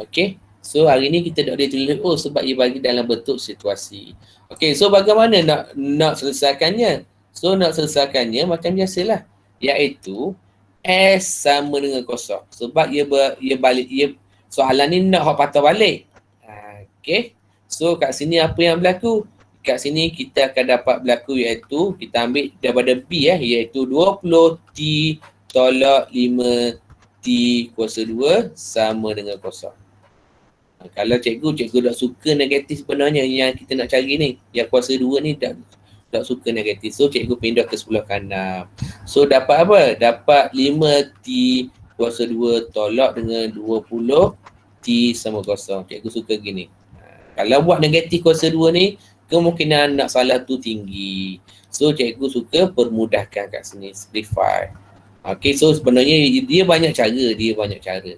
Okay, so hari ni kita tak boleh tulis O sebab ia bagi dalam bentuk situasi. Okay, so bagaimana nak selesaikannya? So nak selesaikannya macam biasalah. Iaitu S sama dengan kosong. Sebab ia balik, soalan ni nak hak patah balik. Okay, so kat sini apa yang berlaku? Kat sini kita akan dapat berlaku iaitu kita ambil daripada B iaitu 20T tolak 5T kuasa 2 sama dengan kosong. Kalau cikgu tak suka negatif sebenarnya yang kita nak cari ni. Yang kuasa 2 ni tak suka negatif. So cikgu pindah ke sebelah kanan. So dapat apa? Dapat 5T kuasa 2 tolak dengan 20T sama kosong. Cikgu suka gini. Kalau buat negatif kuasa 2 ni, kemungkinan nak salah tu tinggi. So cikgu suka permudahkan kat sini. Simplify. Okay, so sebenarnya dia banyak cara.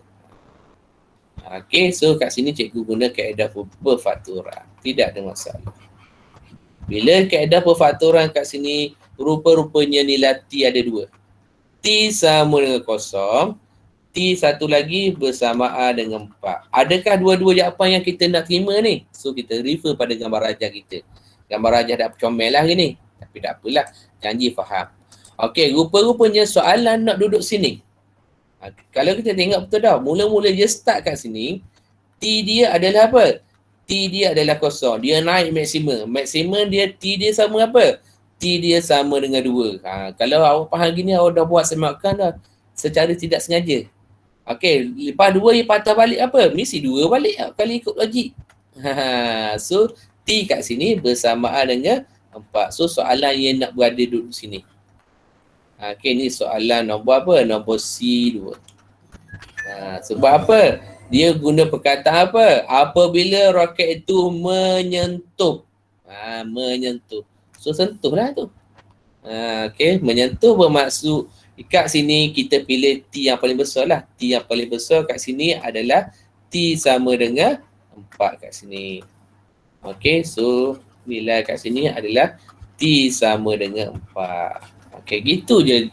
Okay, so kat sini cikgu guna kaedah perfaktoran. Tidak ada masalah. Bila kaedah perfaktoran kat sini, rupa-rupanya nilai T ada 2. T sama dengan kosong. T satu lagi bersamaan dengan 4. Adakah dua-dua jawapan yang kita nak terima ni? So kita refer pada gambar rajah kita. Gambar rajah dah comel lah ni. Tapi tak apalah. Janji faham. Okey, rupa-rupanya soalan nak duduk sini. Kalau kita tengok betul dah, mula-mula dia start kat sini, T dia adalah apa? T dia adalah kosong. Dia naik maksimum. Maksimum dia, T dia sama apa? T dia sama dengan 2. Kalau awak faham gini, awak dah buat semakan dah secara tidak sengaja. Okey, lepas 2 dia patah balik apa? Mesti 2 balik kalau ikut logik. So, T kat sini bersamaan dengan 4. So, soalan yang nak berada duduk sini. Okey, ni soalan nombor apa? Nombor C2. Sebab apa? Dia guna perkataan apa? Apabila roket itu menyentuh. Menyentuh. So, sentuhlah tu. Okey, menyentuh bermaksud kat sini kita pilih T yang paling besar lah. T yang paling besar kat sini adalah T sama dengan 4 kat sini. Okey, so nilai kat sini adalah T sama dengan 4. Okey, gitu je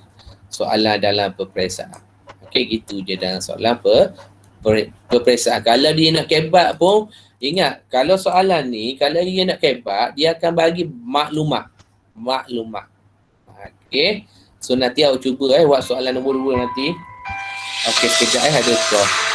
soalan dalam peperiksaan. Okey, gitu je dalam soalan peperiksaan. Kalau dia nak kebat pun, ingat, kalau soalan ni, kalau dia nak kebat, dia akan bagi maklumat. Okey. So nanti awak cuba buat soalan nombor 2 nanti. Okey, sekejap ada call.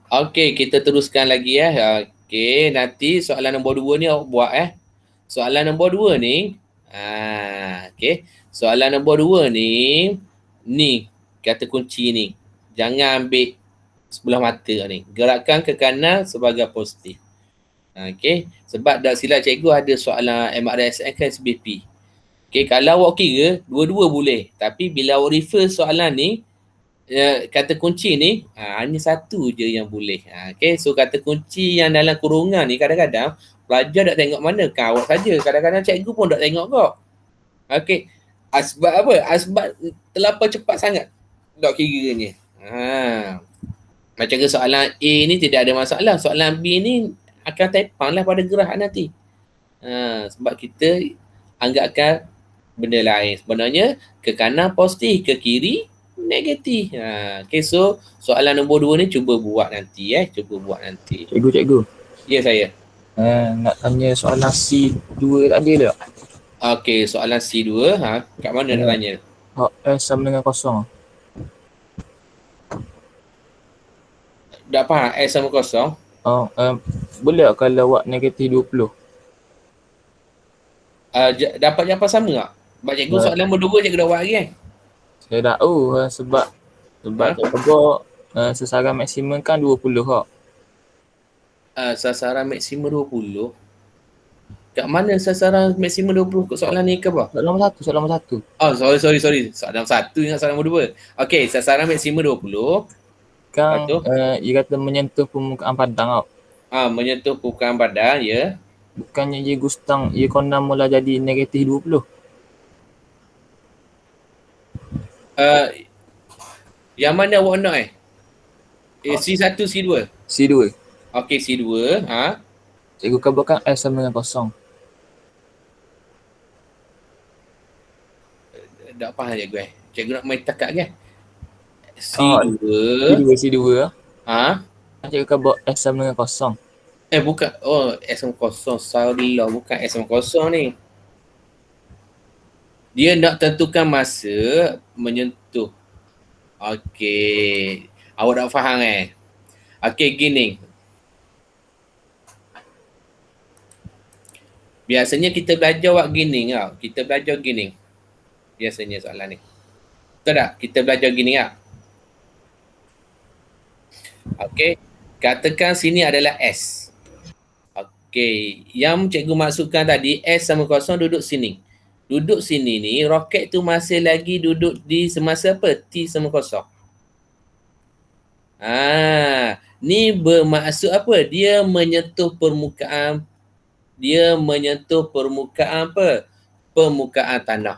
Okey, kita teruskan lagi Okey, nanti soalan nombor 2 ni awak buat Soalan nombor 2 ni, okey. Soalan nombor 2 ni kata kunci ni. Jangan ambil sebelah mata ni. Gerakkan ke kanan sebagai positif. Okey, sebab tak silap cikgu ada soalan MRSN kan SBP. Okey, kalau awak kira dua-dua boleh, tapi bila awak refer soalan ni, kata kunci ni hanya satu je yang boleh. Okay, so kata kunci yang dalam kurungan ni kadang-kadang pelajar tak tengok mana, awak saja. Kadang-kadang cikgu pun tak tengok kau. Okay, asbab apa? Asbab terlampau cepat sangat tak kiranya. Macam ke soalan A ni tidak ada masalah. Soalan B ni akan tepang lah pada gerah nanti. Sebab kita anggapkan benda lain. Sebenarnya ke kanan positif, ke kiri negatif. Okay, so soalan nombor 2 ni cuba buat nanti. Cuba buat nanti. Cikgu. Ya, saya. Nak tanya soalan C2 tadi tak? Okay, soalan C2. Kat mana nak tanya? S sama dengan kosong. Tak faham S sama kosong? Boleh tak kalau awak negatif 20? Dapat jawapan sama tak? Sebab cikgu soalan nombor 2 cikgu dah buat lagi Saya dah tahu sebab cikgu sasaran maksimum kan 20 kak. Sasaran maksimum 20. Kat mana sasaran maksimum 20 kat soalan ni ke apa? Soalan nombor satu. Oh, sorry. Soalan nombor 1 ingat soalan nombor 2. Okey, sasaran maksimum 20. Kan dia kata menyentuh permukaan padang tau. Menyentuh permukaan padang, ya. Bukannya dia gustang, dia kondam mula jadi negatif 20. Yang mana awak nak C1, C2? C2. Okey, C2. Cikgu kabarkan S sama dengan kosong. Tak faham cikgu Cikgu nak main takat kan? C2. C2. Cikgu kabar S sama dengan kosong. Bukan. Oh, S sama kosong. Sorry lah, bukan S sama kosong ni. Dia nak tentukan masa menyentuh. Okey. Awak tak faham Okey, gini. Biasanya kita belajar buat gini tau. Kita belajar gini. Biasanya soalan ni. Betul tak? Kita belajar gini tak? Okey. Katakan sini adalah S. Okey. Yang cikgu maksudkan tadi, S sama kosong duduk sini. Duduk sini ni, roket tu masih lagi duduk di semasa apa? T sama kosong. Ni bermaksud apa? Dia menyentuh permukaan apa? Permukaan tanah.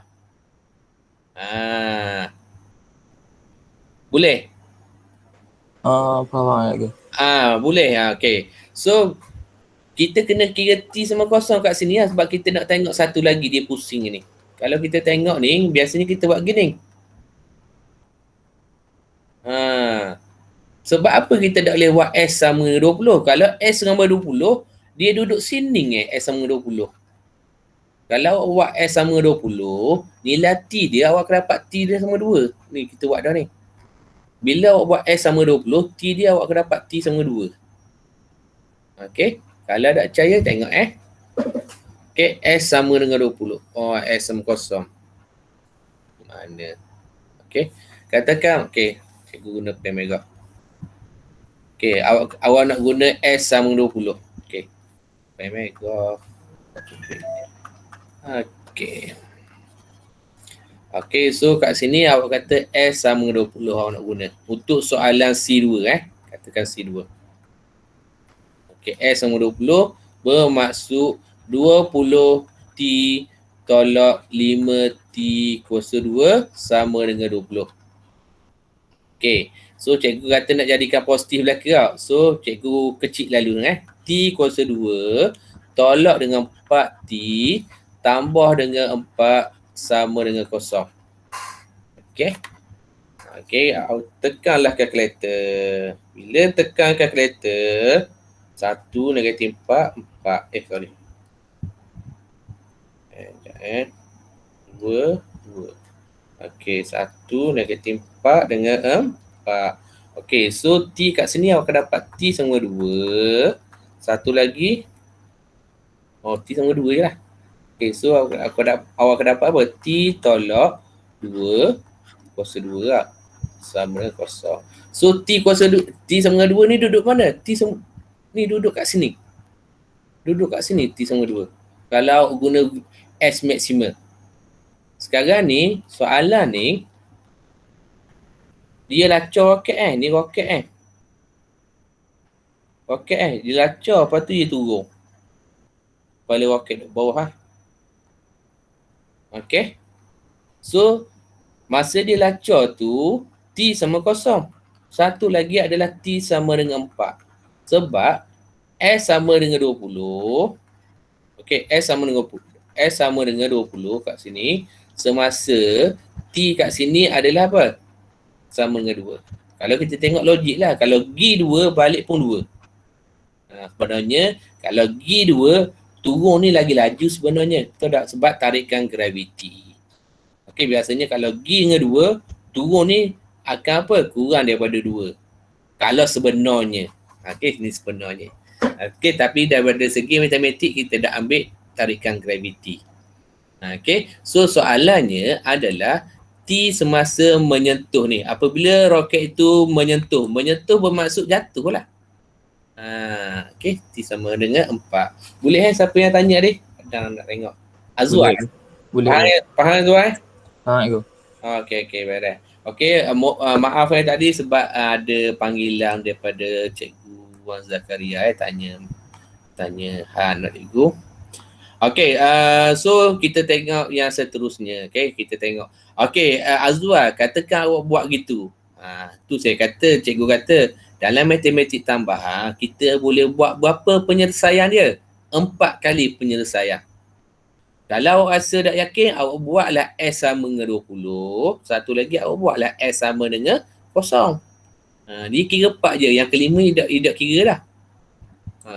Boleh? Faham lagi. Boleh. Okey. So kita kena kira T sama kosong kat sini sebab kita nak tengok satu lagi dia pusing ni. Kalau kita tengok ni, biasanya kita buat gini. Sebab apa kita tak boleh buat S sama 20? Kalau S sama 20, dia duduk sini S sama 20. Kalau awak buat S sama 20, nilai T dia awak akan dapat T dia sama 2. Ni kita buat dah ni. Bila awak buat S sama 20, T dia awak akan dapat T sama 2. Okey. Kalau tak percaya, tengok Okey, S sama dengan 20. Oh, S sama kosong. Mana? Okey. Katakan, cikgu guna pen merah. Okey, awak nak guna S sama 20. Okey. Pen merah. Okey, so kat sini awak kata S sama 20 awak nak guna. Untuk soalan C2 Katakan C2. Okey, S sama 20 bermaksud 20T tolak 5T kuasa 2 sama dengan 20. Okey, so cikgu kata nak jadikan positif belakang. So cikgu kecil lalu T kuasa 2 tolak dengan 4T tambah dengan 4 sama dengan kosong. Okey. Tekanlah kalkulator. Bila tekan kalkulator, 1 negatif 4, 4. Sorry. 2. Okey, 1 negatif 4 dengan 4. Okey, so T kat sini awak akan dapat T sama 2. Satu lagi. T sama 2 je lah. Okey, so awak akan dapat apa? T tolak 2 kuasa 2 lah. Sama dengan kosong. So T sama dengan 2 ni duduk mana? Ni duduk kat sini. Duduk kat sini T sama 2. Kalau guna S maksimal. Sekarang ni, soalan ni, dia lacur roket ni roket Roket dia lacur, lepas tu dia turun. Kepala roket duduk bawah Okay. So, masa dia lacur tu, T sama kosong. Satu lagi adalah T sama dengan 4. Sebab S sama dengan 20. Okey, S sama dengan 20 kat sini. Semasa T kat sini adalah apa? Sama dengan 2. Kalau kita tengok logik lah. Kalau G 2, balik pun 2. Sebenarnya, kalau G 2, turun ni lagi laju sebenarnya. Betul tak? Sebab tarikan graviti. Okey, biasanya kalau G dengan 2, turun ni akan apa? Kurang daripada 2. Kalau sebenarnya. Okey, ini sebenarnya. Okey, tapi daripada segi matematik, kita dah ambil tarikan graviti. Okey, so soalannya adalah T semasa menyentuh ni. Apabila roket itu menyentuh bermaksud jatuh lah. Okey, T sama dengan 4. Boleh siapa yang tanya ni? Kadang nak tengok. Azwar. Boleh. Faham Azwar? Faham aku. Okey, beres. Okey, maaf tadi sebab ada panggilan daripada Cikgu Wan Zakaria tanya nak cikgu. Okey, so kita tengok yang seterusnya. Okey, kita tengok. Okey, Azwar, katakan awak buat gitu. Tu saya kata, cikgu kata, dalam matematik tambahan, kita boleh buat berapa penyelesaian dia? 4 kali penyelesaian. Kalau awak rasa tak yakin, awak buatlah S sama dengan 20. Satu lagi, awak buatlah S sama dengan 0. Dia kira 4 je. Yang kelima, tidak kira dah.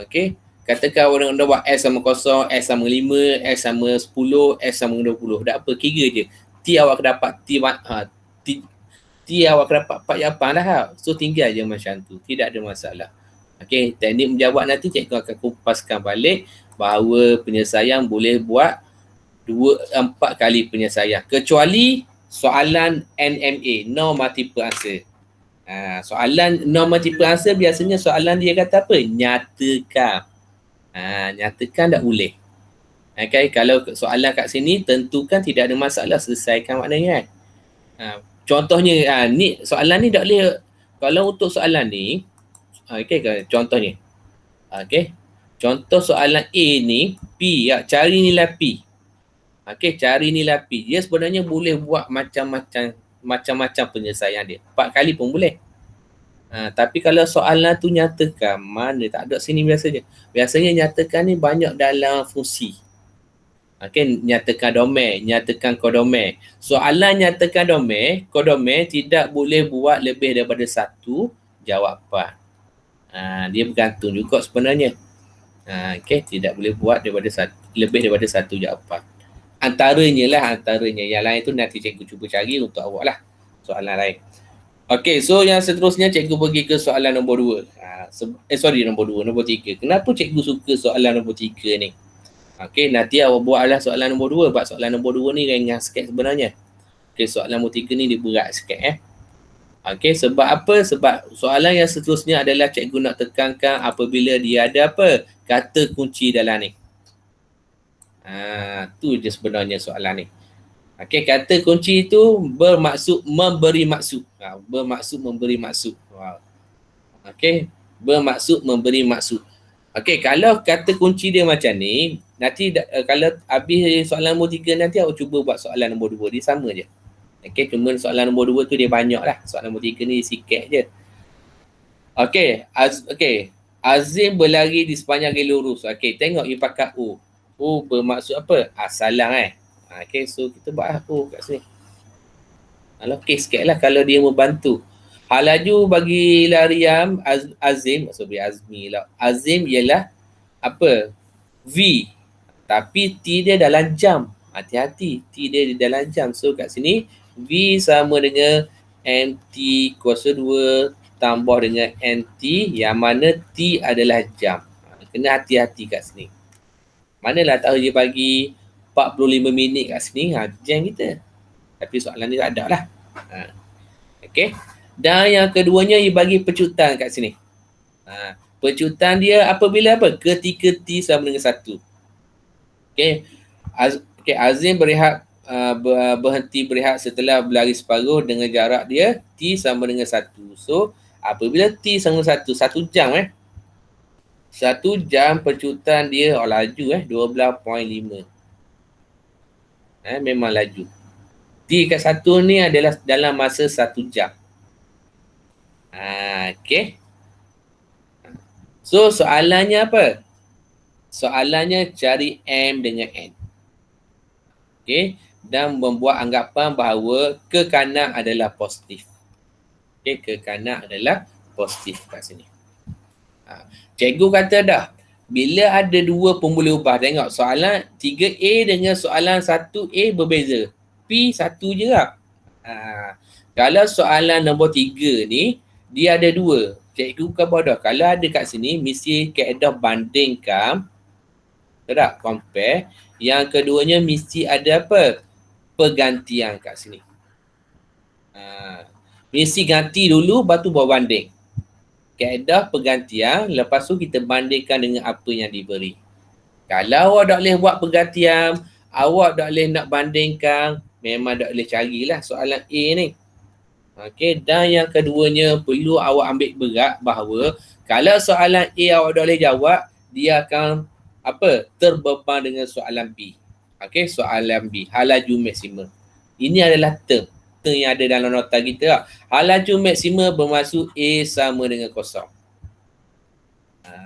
Okey. Katakan orang dah buat S sama 0, S sama 5, S sama 10, S sama 20. Tak apa, kira je. T awak dapat T awak dapat 4 jawapan dah. So tinggal je macam tu. Tidak ada masalah. Okey, teknik menjawab nanti cikgu akan kupaskan balik bahawa penyelesaian boleh buat 4 kali penyelesaian. Kecuali soalan NMA, no multiple answer. Soalan no multiple answer biasanya soalan dia kata apa? Nyatakan. Nyatakan tak boleh. Okay, kalau soalan kat sini tentukan tidak ada masalah, selesaikan maknanya kan. Contohnya ni soalan ni tak boleh. Kalau untuk soalan ni contohnya. Contoh soalan A ni P, cari nilai P. Cari nilai P. Dia sebenarnya boleh buat macam-macam penyelesaian dia. 4 kali pun boleh. Tapi kalau soalan tu nyatakan, mana tak ada sini biasanya. Biasanya nyatakan ni banyak dalam fungsi. Nyatakan domain, nyatakan kodomain. Soalan nyatakan domain, kodomain tidak boleh buat lebih daripada satu jawapan. Dia bergantung juga sebenarnya. Tidak boleh buat lebih daripada satu jawapan. Antaranya. Yang lain tu nanti cikgu cuba cari untuk awak lah. Soalan lain. Okey, so yang seterusnya cikgu pergi ke soalan nombor 2. Nombor 3. Kenapa cikgu suka soalan nombor 3 ni? Okey, nanti awak buatlah soalan nombor 2. Sebab soalan nombor 2 ni ringan sikit sebenarnya. Okey, soalan nombor 3 ni dia berat sikit Okey, sebab apa? Sebab soalan yang seterusnya adalah cikgu nak tekankan apabila dia ada apa? Kata kunci dalam ni. Tu je sebenarnya soalan ni. Okey, kata kunci itu bermaksud memberi maksud. Bermaksud memberi maksud. Okey, bermaksud memberi maksud. Okey, kalau kata kunci dia macam ni, nanti kalau habis soalan nombor 3 nanti awak cuba buat soalan nombor 2. Dia sama je. Okey, cuma soalan nombor 2 tu dia banyak lah. Soalan nombor 3 ni sikit je. Okey, Azim berlari di sepanjang garis lurus. Okey, tengok you pakai O. O bermaksud apa? Salang Okey, so kita buat O kat sini. Okey, sikit lah kalau dia membantu. Laju bagi larian Azim ialah apa? V. Tapi T dia dalam jam. Hati-hati, T dia dalam jam. So kat sini V sama dengan MT kuasa 2 tambah dengan NT yang mana T adalah jam. Kena hati-hati kat sini. Manalah tahu dia bagi 45 minit kat sini, jam kita. Tapi soalan ni tak ada lah. Okay. Dan yang keduanya ia bagi pecutan kat sini. Pecutan dia apabila apa? Ketika T sama dengan 1. Okay. Azim berhenti berehat setelah berlari separuh dengan jarak dia T sama dengan 1. So, apabila T sama dengan 1 jam 1 jam pecutan dia laju 12.5. Memang laju. T kat 1 ni adalah dalam masa 1 jam. Okay. So soalannya apa? Soalannya cari M dengan N. Okay. Dan membuat anggapan bahawa ke kanan adalah positif. Okay. Ke kanan adalah positif kat sini. Cikgu kata dah, bila ada dua pun boleh ubah. Tengok soalan 3A dengan soalan 1A berbeza. P satu je lah. Kalau soalan nombor 3 ni, dia ada 2. Cikgu bukan bodoh. Kalau ada kat sini, mesti kaedah bandingkan. Tak? Compare. Yang keduanya mesti ada apa? Pergantian kat sini. Mesti ganti dulu, lepas tu bawa banding. Kaedah pergantian, lepas tu kita bandingkan dengan apa yang diberi. Kalau awak tak boleh buat pergantian, awak tak boleh nak bandingkan, memang tak boleh carilah soalan A ni. Okey, dan yang keduanya perlu awak ambil berat bahawa kalau soalan A awak tak boleh jawab, dia akan apa? Terbeban dengan soalan B. Okey, soalan B, halaju maksimum. Ini adalah term yang ada dalam nota kita. Halaju maksimum bermaksud A sama dengan kosong.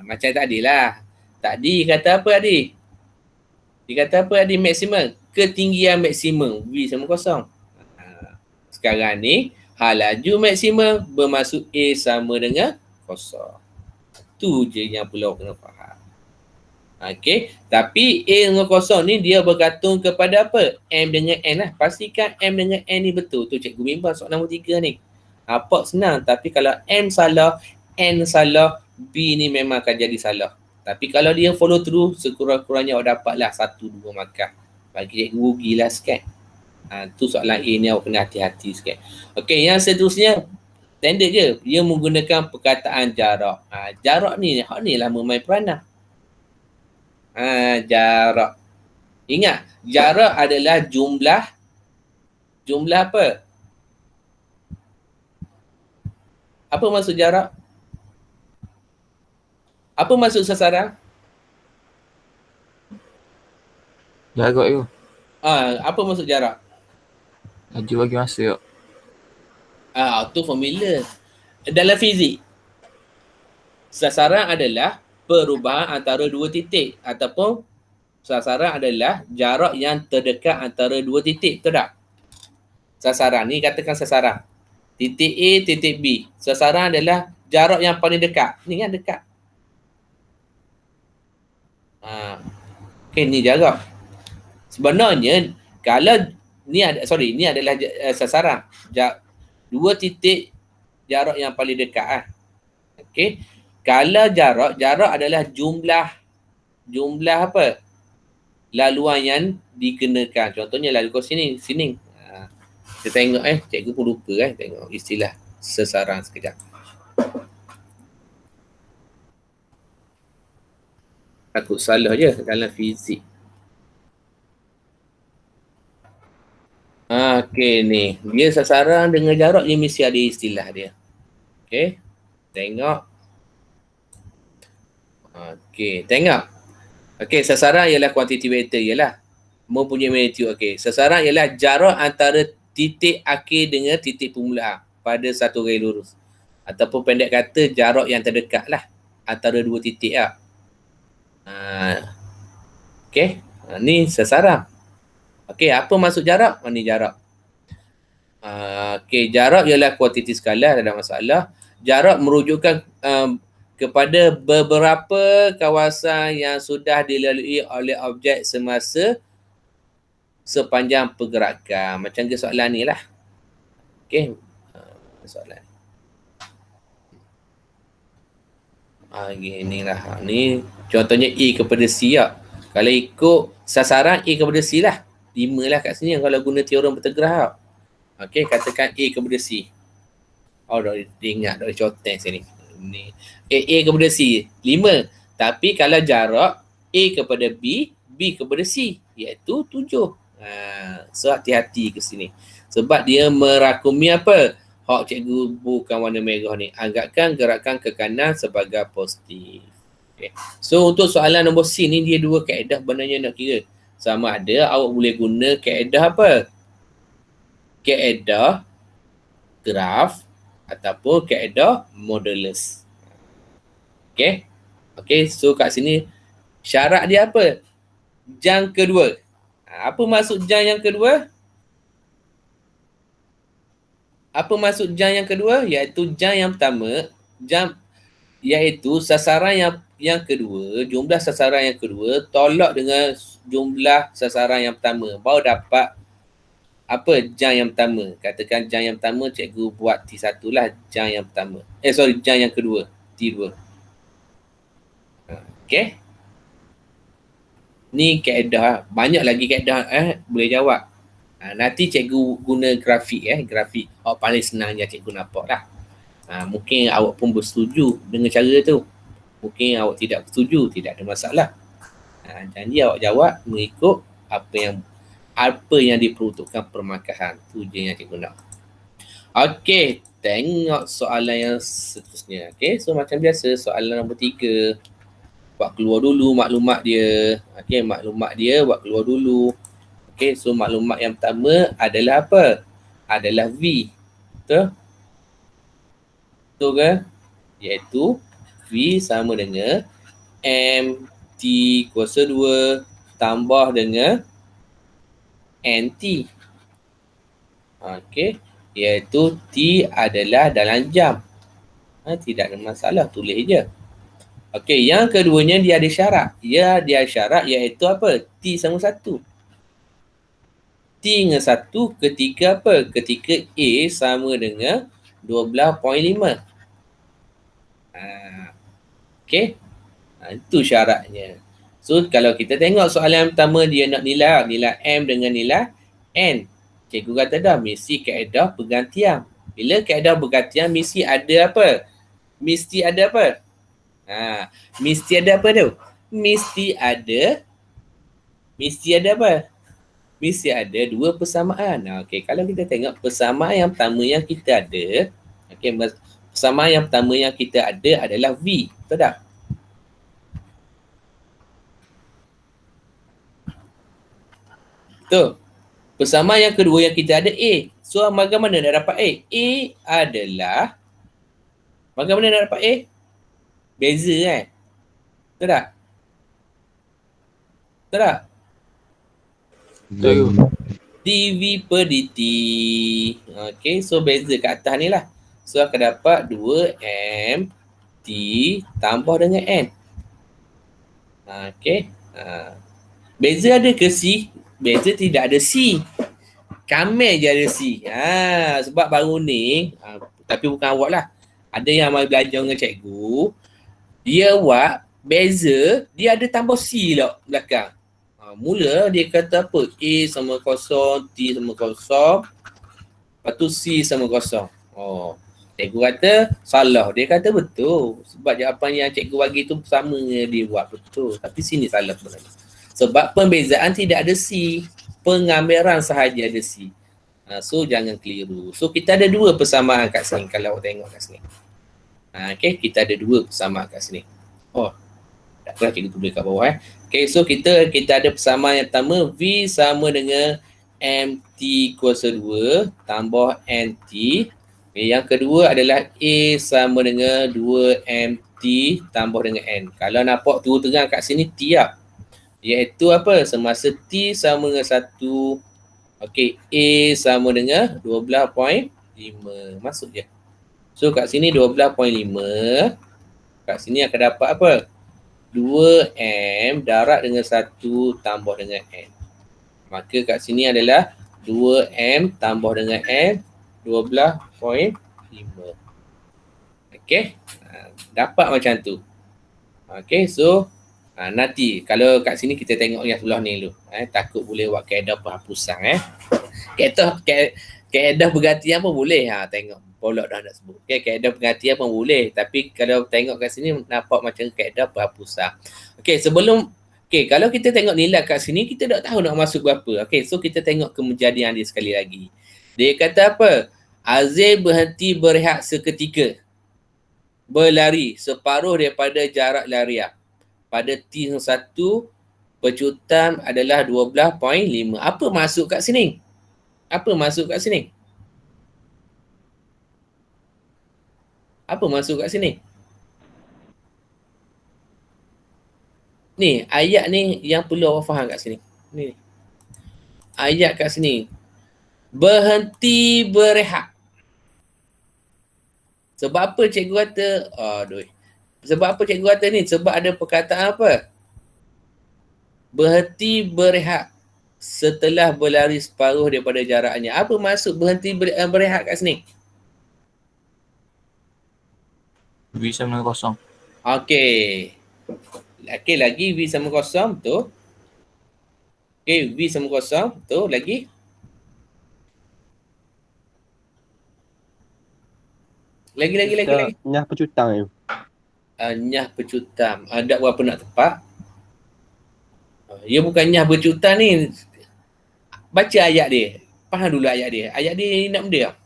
Macam tadi lah. Tadi kata apa tadi? Dia kata apa tadi maksimum? Ketinggian maksimum V sama kosong. Sekarang ni halaju maksimum bermaksud A sama dengan kosong. Tu je yang perlu kena faham. Okey, tapi A dengan kosong ni dia bergantung kepada apa? M dengan N lah. Pastikan M dengan N ni betul. Tu cikgu bimbang soalan nombor 3 ni. Apa senang, tapi kalau M salah, N salah, B ni memang akan jadi salah. Tapi kalau dia follow through, sekurang-kurangnya awak dapatlah 1-2 markah. Bagi cikgu rugilah sikit. Tu soalan A ni awak kena hati-hati sikit. Okey, yang seterusnya standard je. Dia menggunakan perkataan jarak. Jarak ni lah memain peranan. Jarak. Ingat, jarak adalah jumlah apa? Apa maksud jarak? Apa maksud sasaran? Jarak tu. Apa maksud jarak? Laju bagi masa tu. Tu formula. Dalam fizik, sasaran adalah perubahan antara dua titik ataupun sasaran adalah jarak yang terdekat antara dua titik. Betul tak? Sasaran ni katakan sasaran. Titik A, titik B. Sasaran adalah jarak yang paling dekat. Ni kan dekat. Okay, ni jarak. Sebenarnya kalau ni adalah sasaran. Dua titik jarak yang paling dekat. Okey. Kalau jarak adalah jumlah apa? Laluan yang dikenakan. Contohnya lalu kau sini. Kita tengok cikgu pun lupa tengok istilah sasaran sekejap. Takut salah je dalam fizik. Okey ni. Dia sasaran dengan jarak dia mesti ada istilah dia. Okey. Tengok. Okey, tengok. Okey, sasaran ialah kuantiti vektor ialah mempunyai magnitude. Okey, sasaran ialah jarak antara titik akhir dengan titik permulaan pada satu garis lurus. Ataupun pendek kata jarak yang terdekat lah antara dua titik lah. Okey, ni sasaran. Okey, apa maksud jarak? Ni jarak. Okey, jarak ialah kuantiti skala, tak ada masalah. Jarak merujukkan kepada beberapa kawasan yang sudah dilalui oleh objek semasa sepanjang pergerakan. Macam ke soalan ni lah. Okey. Soalan. Gini lah. Ni contohnya A kepada C lah. Kalau ikut sasaran A kepada C lah. 5 lah kat sini kalau guna teorem bertegerah lah. Okey, katakan A kepada C. Oh, dah ingat, dah contoh sini. Ni A kepada C 5. Tapi kalau jarak A kepada B, B kepada C, iaitu 7. So hati-hati ke sini. Sebab dia merakumi apa? Hak cikgu bukan warna merah ni. Anggapkan gerakan ke kanan sebagai positif. Okay. So untuk soalan nombor C ni dia dua kaedah benarnya nak kira. Sama ada awak boleh guna kaedah apa? Kaedah graf ataupun kaedah modulus. Okay. Okay, so kat sini syarat dia apa? Jang kedua. Apa maksud jang yang kedua? Apa maksud jang yang kedua? Iaitu jang yang pertama, iaitu sasaran yang kedua, jumlah sasaran yang kedua tolak dengan jumlah sasaran yang pertama. Baru dapat apa jang yang pertama. Katakan jang yang pertama cikgu buat T1 lah jang yang pertama. Jang yang kedua, T2. Okay. Ni kaedah, banyak lagi kaedah boleh jawab. Nanti cikgu guna grafik grafik. Paling senang je cikgu nampak lah. Mungkin awak pun bersetuju dengan cara tu. Mungkin awak tidak bersetuju, tidak ada masalah. Janji awak jawab mengikut apa yang diperuntukkan permakahan. Tu je yang cikgu nak. Okey, tengok soalan yang seterusnya. Okey, so macam biasa soalan nombor 3. Buat keluar dulu maklumat dia. Okey, maklumat dia buat keluar dulu. Okey, so maklumat yang pertama adalah apa? Adalah V. Betul? Betul ke? Iaitu V sama dengan MT kuasa 2 tambah dengan NT. Okey, iaitu T adalah dalam jam. Tidak ada masalah, tulis je. Okey, yang keduanya dia ada syarat. Dia syarat iaitu apa? T sama 1. T dengan 1 ketika apa? Ketika A sama dengan 12.5. Okey. Itu syaratnya. So, kalau kita tengok soalan yang pertama, dia nak nilai M dengan nilai N. Cikgu kata dah, mesti kaedah pergantian. Bila kaedah pergantian, mesti ada apa? Mesti ada apa? Mesti ada apa tu? Mesti ada apa? Mesti ada dua persamaan. Okey, kalau kita tengok persamaan yang pertama yang kita ada, okey, persamaan yang pertama yang kita ada adalah V. Betul tak? Betul. Persamaan yang kedua yang kita ada A. So, bagaimana nak dapat A? A adalah, bagaimana nak dapat A? Beza kan? Betul tak? Betul tak? Betul. dV per dt. Okay, so beza kat atas ni lah. So akan dapat 2M T tambah dengan N. Okay. Beza ada ke C? Beza tidak ada C. Kamel je ada C. Sebab baru ni, tapi bukan awak lah. Ada yang mai belajar dengan cikgu. Dia buat beza, dia ada tambah C lah belakang. Mula dia kata apa? A sama kosong, T sama kosong. Lepas tu C sama kosong. Cikgu kata salah. Dia kata betul. Sebab jawapan yang cikgu bagi tu sama dia buat betul. Tapi sini salah sebenarnya. Sebab pembezaan tidak ada C. Pengambilan sahaja ada C. So jangan keliru. So kita ada dua persamaan kat sini kalau awak tengok kat sini. Okay, kita ada dua persamaan kat sini. Taklah cikgu tulis kat bawah. Okay, so kita ada persamaan yang pertama, V sama dengan MT kuasa 2 tambah NT. Okay, yang kedua adalah A sama dengan 2MT tambah dengan N. Kalau nampak terang kat sini, T lah. Iaitu apa? Semasa T sama dengan 1, okay, A sama dengan 12.5. Masuk je. So kat sini 12.5. Kat sini akan dapat apa? 2M darab dengan 1 tambah dengan N. Maka kat sini adalah 2M tambah dengan N 12.5. Okey. Dapat macam tu. Okay, so nanti kalau kat sini kita tengok yang sebelah ni dulu. Takut boleh buat kaedah penghapusan. Kaedah pergantian pun boleh. Tengok Polak dah nak sebut. Okay, kaedah pergantian pun boleh. Tapi kalau tengok kat sini nampak macam kaedah penghapusan. Okay, kalau kita tengok nilai kat sini, kita tak tahu nak masuk berapa. Okay, so kita tengok kejadian dia sekali lagi. Dia kata apa? Azim berhenti berehat seketika. Berlari separuh daripada jarak larian. Pada T1, pecutan adalah 12.5. Apa masuk kat sini? Apa masuk kat sini? Apa masuk kat sini? Ni, ayat ni yang perlu awak faham kat sini. Ni. Ayat kat sini. Berhenti berehat. Sebab apa cikgu kata? Sebab apa cikgu kata ni? Sebab ada perkataan apa? Berhenti berehat setelah berlari separuh daripada jaraknya. Apa maksud berhenti berehat kat sini? V sama dengan kosong. Okey. Okey, lagi V sama kosong, betul. Okey, V sama kosong, betul. Lagi? Lagi. Nyah pecutang tu. Nyah pecutam. Ada berapa nak tepat? Dia bukan nyah bercutam ni. Baca ayat dia. Faham dulu ayat dia. Ayat dia nak benda tak?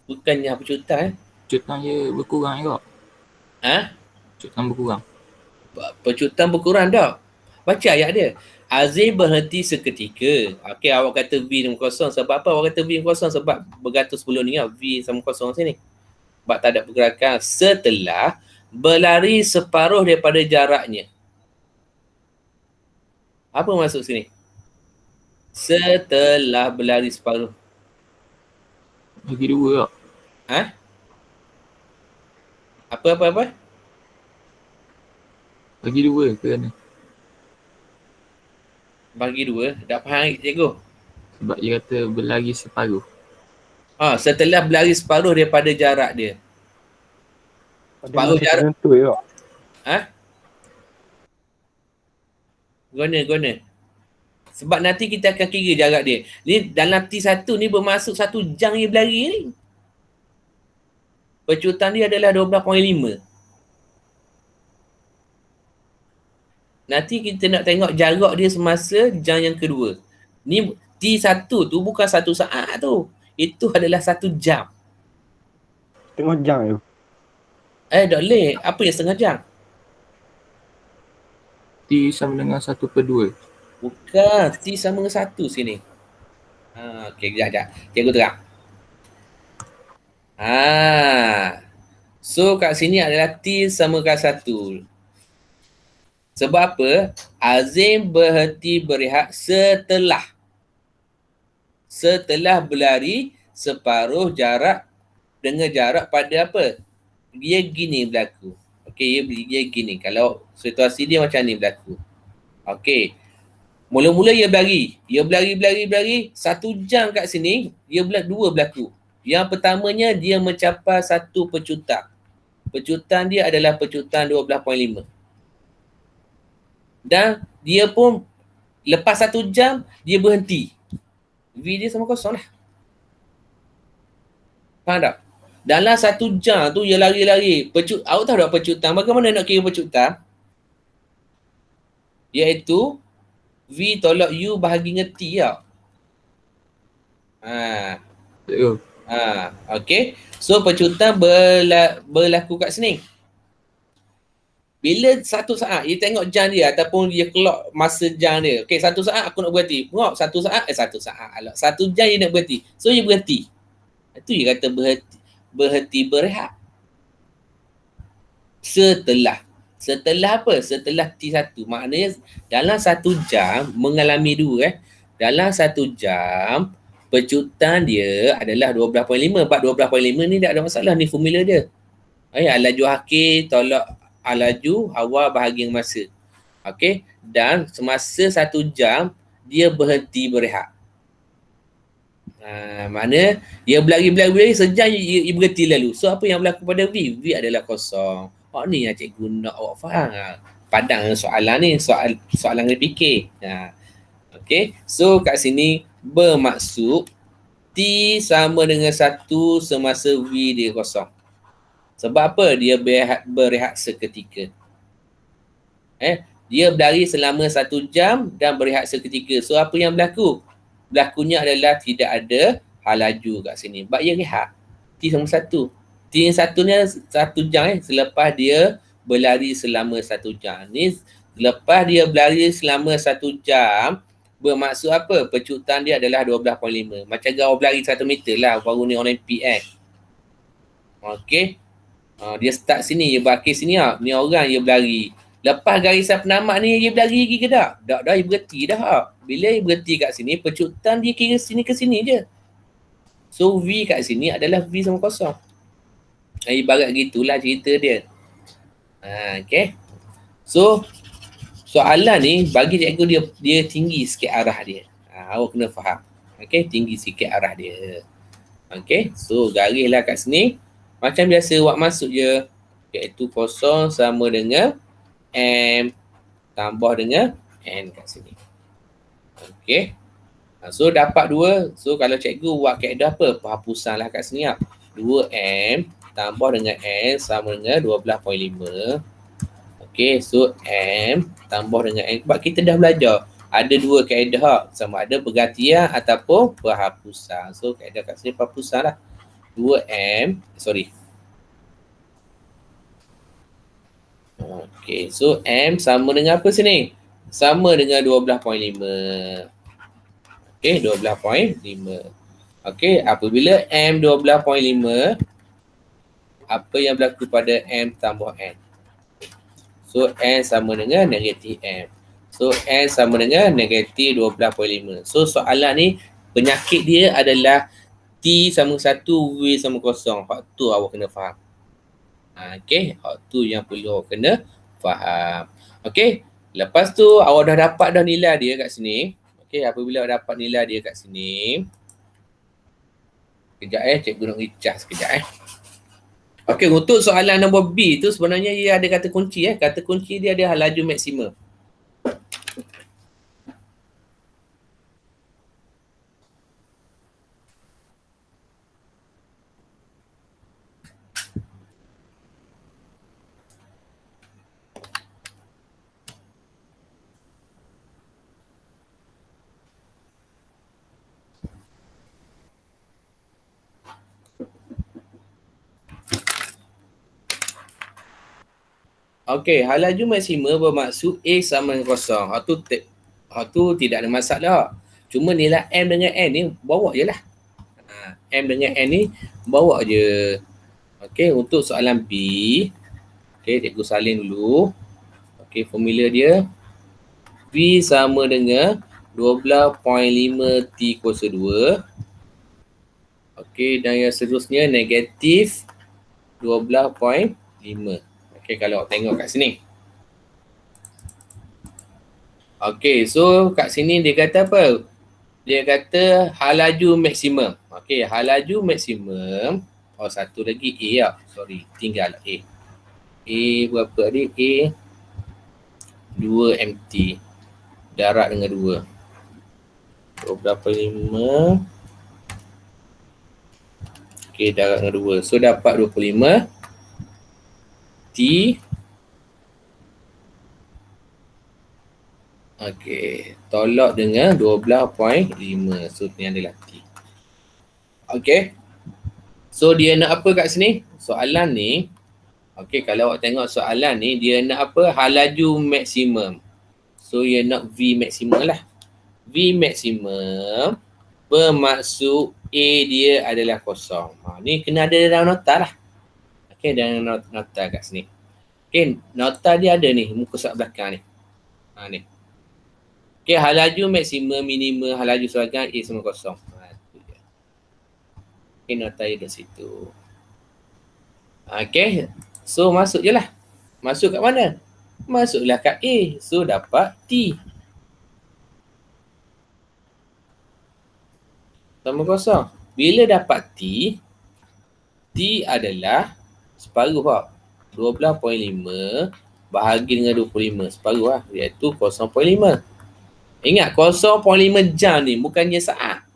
Bukan nyah pecutam. Pecutan je berkurang juga. Pecutan berkurang. Pecutam berkurang tak? Baca ayat dia. Azim berhenti seketika. Okey, awak kata V sama kosong. Sebab apa awak kata V sama kosong? Sebab bergantung sebelum ni lah. V sama kosong sini. Sebab tak ada pergerakan. Setelah berlari separuh daripada jaraknya. Apa maksud sini? Setelah berlari separuh. Bagi dua tak? Apa? Bagi dua ke mana? Bagi dua. Tak faham cikgu. Sebab dia kata berlari separuh. Setelah berlari separuh daripada jarak dia. Separuh jarak. Tentu je. Guna. Sebab nanti kita akan kira jarak dia. Ni dalam T1 ni bermaksud 1 jam dia berlari ni. Pecutan dia adalah 12.5. Nanti kita nak tengok jarak dia semasa jam yang kedua. Ni T1 tu bukan 1 saat tu. Itu adalah 1 jam. Tengok jam tu. Tak boleh. Apa yang setengah jam? T sama dengan 1/2. Bukan. T sama dengan 1 sini. Okey, sekejap. Cikgu terang. So kat sini adalah T sama dengan 1. Sebab apa? Azim berhenti berehat setelah berlari separuh jarak dengan jarak pada apa? Dia gini berlaku. Okey, dia gini. Kalau situasi dia macam ni berlaku. Okey. Mula-mula dia berlari. Dia berlari. 1 jam kat sini, dia dua berlaku. Yang pertamanya, dia mencapai 1 pecutan. Pecutan dia adalah pecutan 12.5. Dan dia pun lepas 1 jam, dia berhenti. V dia sama kosong lah. Faham tak? Dalam 1 jam tu, dia lari-lari. Awak tahu tak pecutan? Bagaimana nak kira pecutan? Iaitu V tolak U bahagi dengan T tau. Okey. So pecutan berlaku kat sini. Bila 1 saat, dia tengok jam dia ataupun dia clock masa jam dia. Okey, 1 saat aku nak berhenti. Tengok, 1 saat. 1 saat. 1 jam dia nak berhenti. So dia berhenti. Itu dia kata berhenti berehat. Setelah apa? Setelah T1. Maknanya dalam 1 jam mengalami 2 Dalam 1 jam pecutan dia adalah 12.5. Sebab 12.5 ni tak ada masalah. Ni formula dia. Alaju hakir tolak alaju hawa bahagi masa. Okey, dan semasa 1 jam dia berhenti berehat. Mana dia berlari sejam dia berhenti lalu. So apa yang berlaku pada V? V adalah kosong. Ni yang cikgu nak awak faham. Padang soalan ni, soalan kena fikir. Okey, so kat sini bermaksud T sama dengan 1 semasa V dia kosong. Sebab apa? Dia berehat seketika. Dia berlari selama 1 jam dan berehat seketika. So apa yang berlaku? Berlakunya adalah tidak ada hal laju kat sini. Sebab dia rehat. T sama 1. T yang 1 ni 1 jam selepas dia berlari selama 1 jam. Ni lepas dia berlari selama 1 jam, bermaksud apa? Pecutan dia adalah 12.5. Macam kau berlari 1 meter lah baru ni Olimpik Okey. Dia start sini, dia berakhir sini lah. Ni orang dia berlari. Lepas garisan penamat ni dia berlari lagi ke tak? Dah dia berhenti dah. Bila dia berhenti kat sini, pecutan dia kira sini ke sini je. So V kat sini adalah V sama kosong. Ibarat gitulah cerita dia. Okay. So soalan ni bagi cikgu dia tinggi sikit arah dia. Awak kena faham. Okay, tinggi sikit arah dia. Okay, so garislah kat sini. Macam biasa awak masuk je. Iaitu kosong sama dengan M tambah dengan N kat sini. Okay. So dapat 2. So kalau cikgu buat kaedah apa? Penghapusan lah kat sini lah. 2M tambah dengan N sama dengan 12.5. Okay. So M tambah dengan N. Sebab kita dah belajar. Ada 2 kaedah. Sama ada pergantian ataupun penghapusan. So kaedah kat sini penghapusan lah. 2M. Sorry. Okay, so M sama dengan apa sini? Sama dengan 12.5. Okay, 12.5. Okay, apabila M 12.5, apa yang berlaku pada M tambah N? So, N sama dengan negatif M. So, N sama dengan negatif 12.5. So, soalan ni, penyakit dia adalah T sama 1, V sama kosong. Hak tu awak kena faham. Okay, tu yang perlu awak kena faham. Okay, lepas tu awak dah dapat dah nilai dia kat sini. Okay, apabila awak dapat nilai dia kat sini. Kejap cikgu nak recas sekejap Okay, untuk soalan nombor B tu sebenarnya dia ada kata kunci Kata kunci dia ada laju maksimum. Okey, hal laju maksimum bermaksud A sama dengan kosong. Hak tu tidak ada masalah. Cuma nilai M dengan N ni bawa je lah. M dengan N ni bawa je. Okey, untuk soalan B. Okey, cikgu salin dulu. Okey, formula dia. V sama dengan 12.5 T kuasa 2. Okey, dan yang seterusnya negatif 12.5. Okay, kalau awak tengok kat sini. Okay, so kat sini dia kata apa? Dia kata hal laju maksimum. Okay, hal laju maksimum. Oh, satu lagi A lah. Sorry, tinggal A. A berapa tadi? A 2 MT. Darat dengan 2. 12.5. Okay, darat dengan 2. So, dapat 25. T. Okey, tolak dengan 12.5. So ni adalah T. Okey. So dia nak apa kat sini? Soalan ni. Okey, kalau awak tengok soalan ni dia nak apa? Hal laju maksimum. So dia nak V maksimum lah. V maksimum bermaksud A dia adalah kosong. Ni kena ada dalam nota lah. Okay, dan nota kat sini. Okay, nota dia ada ni, muka surat belakang ni. Ni. Okay, hal laju maksimum, minimum, hal laju seragam, A sama kosong. Tu dia. Okay, nota dia di situ. Okay, so masuk je lah. Masuk kat mana? masuklah kat A. So dapat T. Sama kosong. Bila dapat T, T adalah separuh lah. 12.5 bahagi dengan 25. Separuh lah. Iaitu 0.5. Ingat 0.5 jam ni bukannya saat.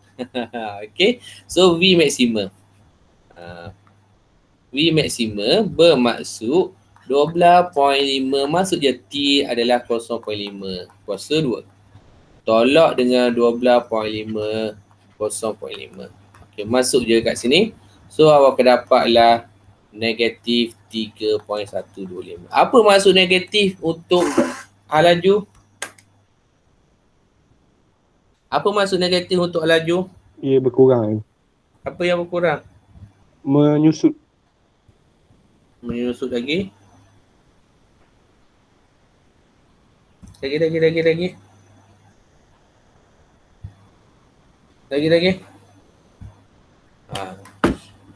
Okay. So V maksimum. V maksimum bermaksud 12.5 masuk je T adalah 0.5 kuasa 2. Tolak dengan 12.5 0.5. Okay, masuk je kat sini. So awak akan dapatlah negatif 3.125. Apa maksud negatif untuk laju? Apa maksud negatif untuk laju? Ia berkurang you. Apa yang berkurang? Menyusut. Menyusut lagi. Lagi.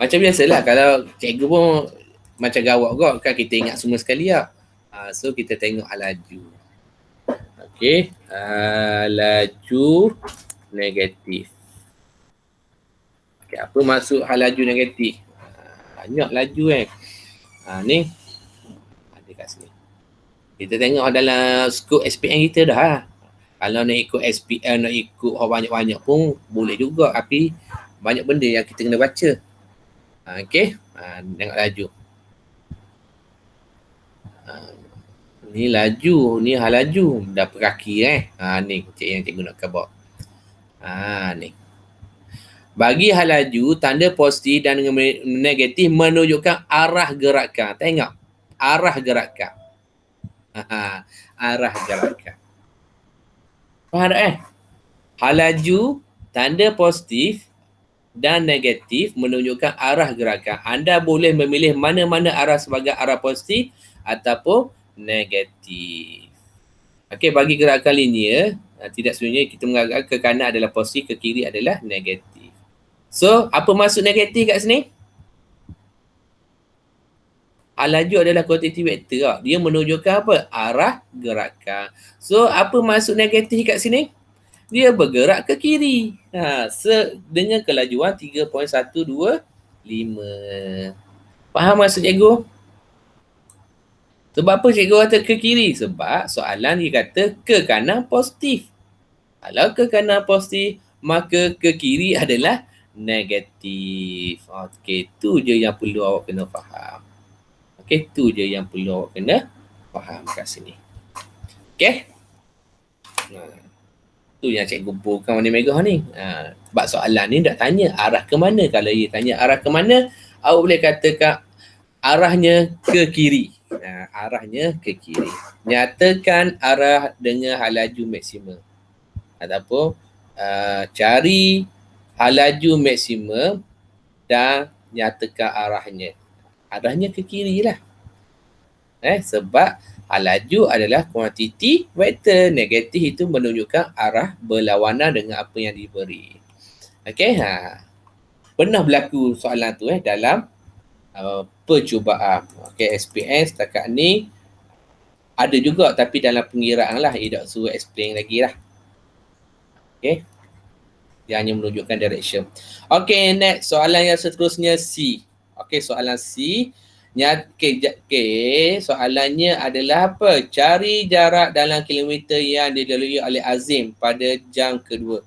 Macam biasalah kalau cikgu pun macam gawak kot kan, kita ingat semua sekali lah. So kita tengok laju. Okey, laju negatif. Okey, apa maksud laju negatif? Banyak laju ni ada kat sini. Kita tengok dalam skop SPM kita dah lah. Kalau nak ikut SPM, nak ikut banyak-banyak pun boleh juga, tapi banyak benda yang kita kena baca. Okey, tengok laju. Ni laju, ni laju. Dah perkaki ni yang cikgu nak khabar. Ni. Bagi laju, tanda positif dan negatif menunjukkan arah gerakan. Tengok, arah gerakan. Arah gerakan. Faham tak laju, tanda positif dan negatif menunjukkan arah gerakan. Anda boleh memilih mana-mana arah sebagai arah positif ataupun negatif. Okey, bagi gerakan linear, tidak sebenarnya kita menganggap ke kanan adalah positif, ke kiri adalah negatif. So, apa maksud negatif kat sini? Laju adalah kuantiti vektor. Dia menunjukkan apa? Arah gerakan. So, apa maksud negatif kat sini? Dia bergerak ke kiri. Dengan kelajuan 3.125. Faham maksud cikgu? Sebab apa cikgu kata ke kiri? Sebab soalan dia kata ke kanan positif. Kalau ke kanan positif, maka ke kiri adalah negatif. Okey, tu je yang perlu awak kena faham. Okey, tu je yang perlu awak kena faham kat sini. Okey? Tu yang cikgu bukan warna merah ni. Sebab soalan ni dah tanya arah ke mana. Kalau dia tanya arah ke mana, awak boleh katakan arahnya ke kiri. Arahnya ke kiri. Nyatakan arah dengan laju maksimum. Ataupun cari laju maksimum dan nyatakan arahnya. Arahnya ke kiri lah. Sebab laju adalah kuantiti vektor. Negatif itu menunjukkan arah berlawanan dengan apa yang diberi. Okey, pernah berlaku soalan tu dalam percubaan. Okey, SPM setakat ni ada juga, tapi dalam pengiraan lah. Dia tak suruh explain lagi lah. Okey, dia hanya menunjukkan direction. Okey, next soalan yang seterusnya C. Okey, soalan C. Soalannya adalah apa? Cari jarak dalam kilometer yang dilalui oleh Azim pada jam kedua.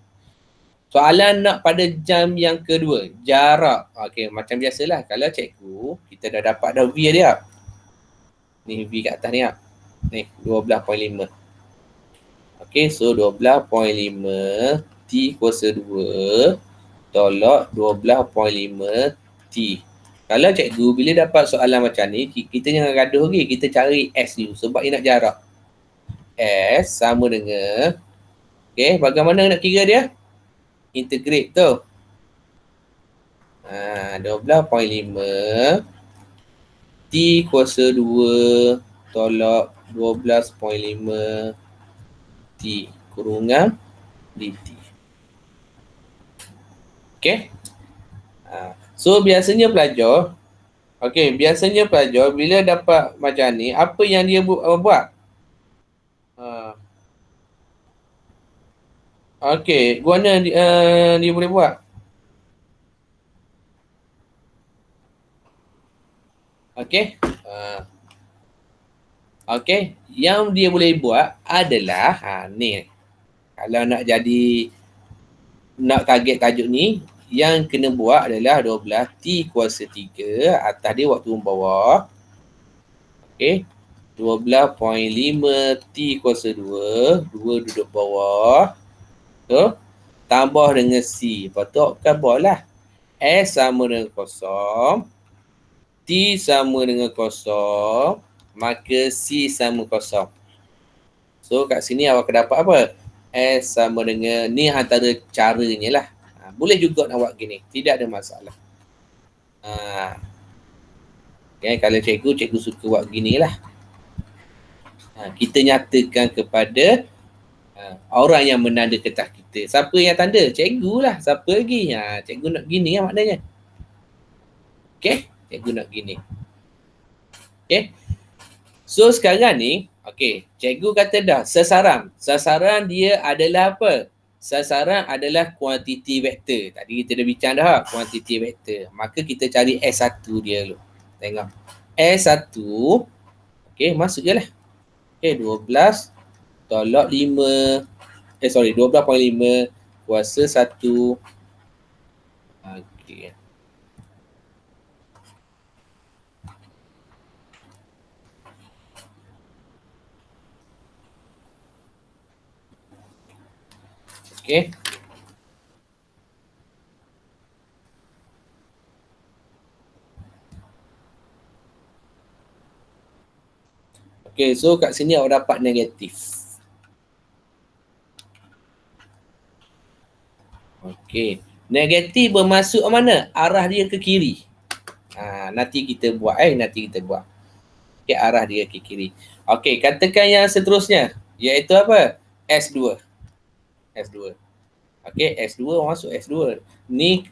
Soalan nak pada jam yang kedua. Jarak. Okey, macam biasalah. Kalau cikgu, kita dah dapat dah V dia. Ni V kat atas ni. Ni, 12.5. Okey, so 12.5 T kuasa 2 tolak 12.5 T. Kalau cikgu bila dapat soalan macam ni, kita jangan gaduh lagi. Kita cari S dulu sebab dia nak jarak. S sama dengan, okey, bagaimana nak kira dia? Integrate tu. 12.5 T kuasa 2 tolak 12.5 T kurungan DT. Okey. So biasanya pelajar bila dapat macam ni, apa yang dia buat? Okey, guna dia boleh buat. Okey. Okey, yang dia boleh buat adalah ni. Kalau nak target tajuk ni, yang kena buat adalah 12 T kuasa 3 atas dia waktu bawah. Okey. 12.5 T kuasa 2 duduk bawah. So, tambah dengan C. Lepas tu kan buat lah. S sama dengan kosong. T sama dengan kosong. Maka C sama kosong. So kat sini awak akan dapat apa? S sama dengan, ni antara caranya lah. Boleh juga nak buat gini. Tidak ada masalah. Okay, kalau cikgu suka buat gini lah. Kita nyatakan kepada orang yang menanda kertas kita. Siapa yang tanda? Cikgu lah. Siapa lagi? Cikgu nak gini lah maknanya. Okay? Cikgu nak gini. Okay? So sekarang ni, okay, cikgu kata dah sasaran. Sasaran dia adalah apa? Sasaran adalah kuantiti vektor. Tadi kita dah bincang dah, kuantiti vektor. Maka kita cari S1 dia dulu. Tengok. S1, okay, masuk je lah. Okay, 12 tolak 5. 12.5 kuasa 1. Okay. Okay. Okay, so kat sini awak dapat negatif. Okay. Negatif bermaksud mana? Arah dia ke kiri. Nanti kita buat. Okay, arah dia ke kiri. Okay, katakan yang seterusnya. Iaitu apa? S2. Okay, S2 masuk S2. Ni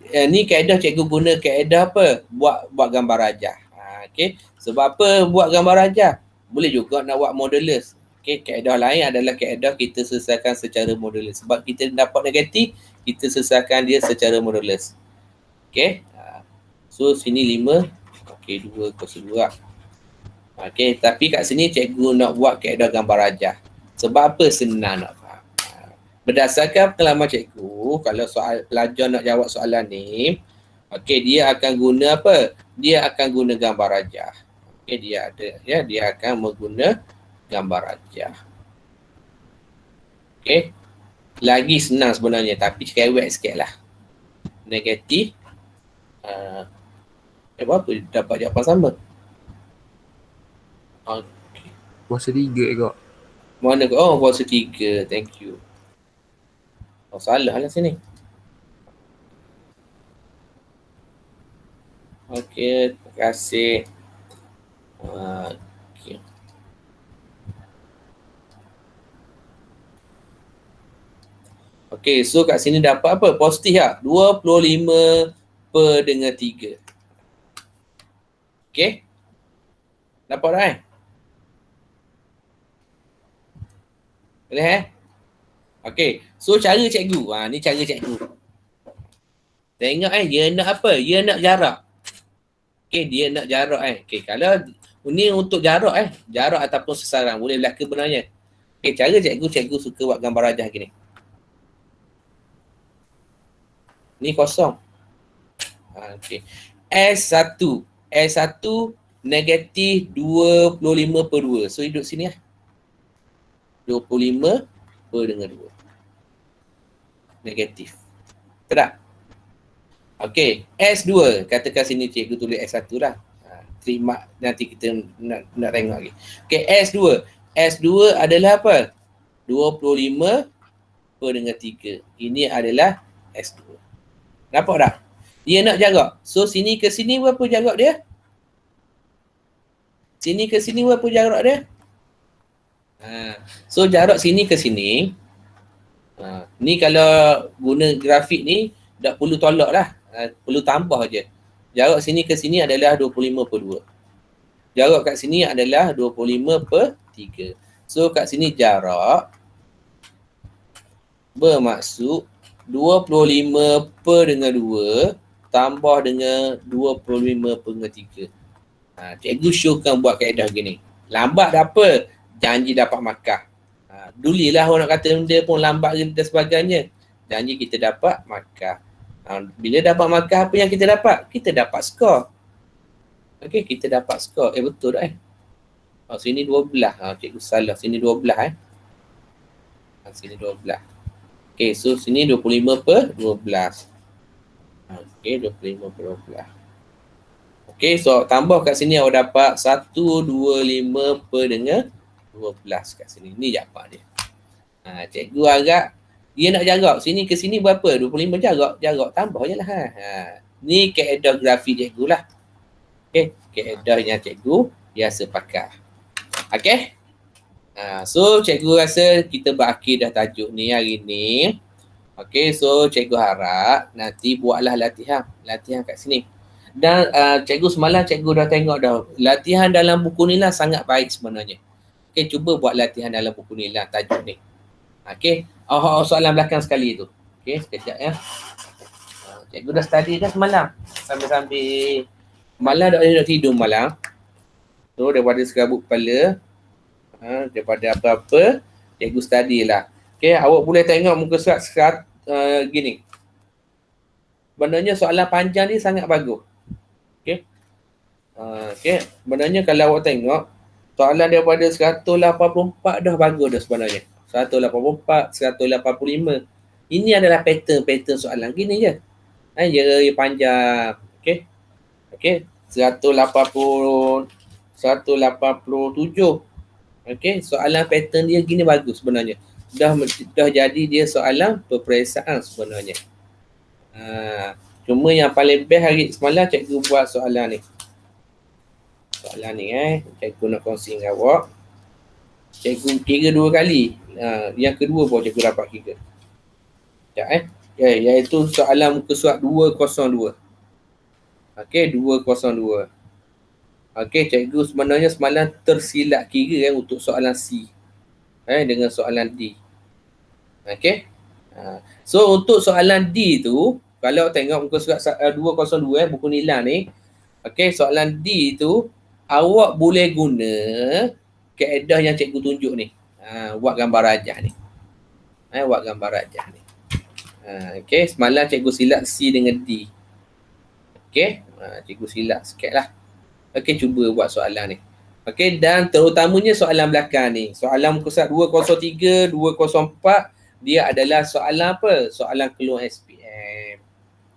kaedah cikgu guna kaedah apa? Buat gambar rajah. Okay, sebab apa buat gambar rajah? Boleh juga nak buat modulus. Okay, kaedah lain adalah kaedah kita selesaikan secara modulus. Sebab kita dapat negatif, kita selesaikan dia secara modulus. Okay, so sini 5. Okay, 2 kuasa 2. Okay, tapi kat sini cikgu nak buat kaedah gambar rajah. Sebab apa? Senang nak faham. Berdasarkan pengalaman cikgu, kalau pelajar nak jawab soalan ni, okay, dia akan guna apa? Dia akan guna gambar rajah. Okay, dia akan mengguna gambar rajah. Okay, lagi senang sebenarnya, tapi cerewet sikit lah. Negatif. Apa dapat jawapan sama? Okay. Kuasa 3 kok. Mana kau? Oh, kuasa 3. Thank you. Oh, salah lah sini. Okey, terima kasih. Okey. Okey, so kat sini dapat apa? Positif lah. 25 per dengan 3. Okey. Dapat dah boleh Okey, so cara cikgu. Ni cara cikgu. Tengok dia nak apa? Dia nak jarak. Okey, dia nak jarak Okey, kalau ni untuk jarak jarak ataupun sasaran boleh berlaku benarnya. Okey, cara cikgu suka buat gambar rajah gini. Ni kosong. Okey. S1 negatif 25 per 2. So hidup sini lah. 25 per dengan 2. Negatif. Betul tak? Okey, S2. Katakan sini cikgu tulis S1 lah. Terima, nanti kita nak tengok lagi. Okey, S2. S2 adalah apa? 25 per dengan 3. Ini adalah S2. Nampak tak? Dia nak jarak. So, sini ke sini berapa jarak dia? Sini ke sini berapa jarak dia? So, jarak sini ke sini. Ni kalau guna grafik ni, tak perlu tolak lah. Perlu tambah je. Jarak sini ke sini adalah 25 per 2. Jarak kat sini adalah 25 per 3. So kat sini jarak bermaksud 25 per dengan 2 tambah dengan 25 per dengan 3. Cikgu showkan buat kaedah gini. Lambat tak apa, janji dapat markah. Dulilah orang nak kata benda pun lambat dan sebagainya. Janji kita dapat markah. Bila dapat markah, apa yang kita dapat? Kita dapat skor. Okey, kita dapat skor. Betul tak sini 12. Cikgu salah. Sini 12 sini 12. Okey, so sini 25 per 12. Okey, 25 per 12. Okey, so tambah kat sini awak dapat 125 per dengan 12 kat sini. Ni jawapan dia. Cikgu agak dia nak jarak sini ke sini berapa? 25 jarak. Jarak tambah je lah. Ni kaedah grafik cikgu lah. Okey, kaedah yang cikgu biasa pakai. Okey. So cikgu rasa kita berakhir dah tajuk ni hari ni. Okey, so cikgu harap nanti buatlah latihan kat sini. Dan cikgu semalam cikgu dah tengok dah latihan dalam buku ni lah sangat baik sebenarnya. Okey, cuba buat latihan dalam buku ni lah tajuk ni. Okey, soalan belakang sekali tu. Okey, sekejap ya. Cikgu dah study dah semalam. Sambil-sambil malam dah tidur malam. So daripada serabut kepala, daripada apa-apa, cikgu study lah. Okey, awak boleh tengok muka surat gini. Sebenarnya soalan panjang ni sangat bagus. Okey. Okey, sebenarnya kalau awak tengok soalan daripada 184 dah bagus dah sebenarnya. 184, 185. Ini adalah pattern soalan gini je. Dia panjang. Okey. Okey, 187. Okey, soalan pattern dia gini bagus sebenarnya. Dah jadi dia soalan peperiksaan sebenarnya. Cuma yang paling best hari semalam cikgu buat soalan ni. Soalan ni cikgu nak kongsi dengan awak. Cikgu kira 2 kali. Yang kedua baru cikgu dapat kira. Sekejap iaitu soalan muka surat 202. Okey, 202. Okey, cikgu sebenarnya semalam tersilap kira untuk soalan C. Dengan soalan D. Okey. So untuk soalan D tu, kalau tengok muka surat 202 buku nilai ni, okey, soalan D tu awak boleh guna kaedah yang cikgu tunjuk ni. Buat gambar rajah ni. Buat gambar rajah ni. Okey, semalam cikgu silap C dengan D. Okey, cikgu silap sikit lah. Okey, cuba buat soalan ni. Okey, dan terutamanya soalan belakang ni. Soalan muka surat 203, 204, dia adalah soalan apa? Soalan keluar SPM.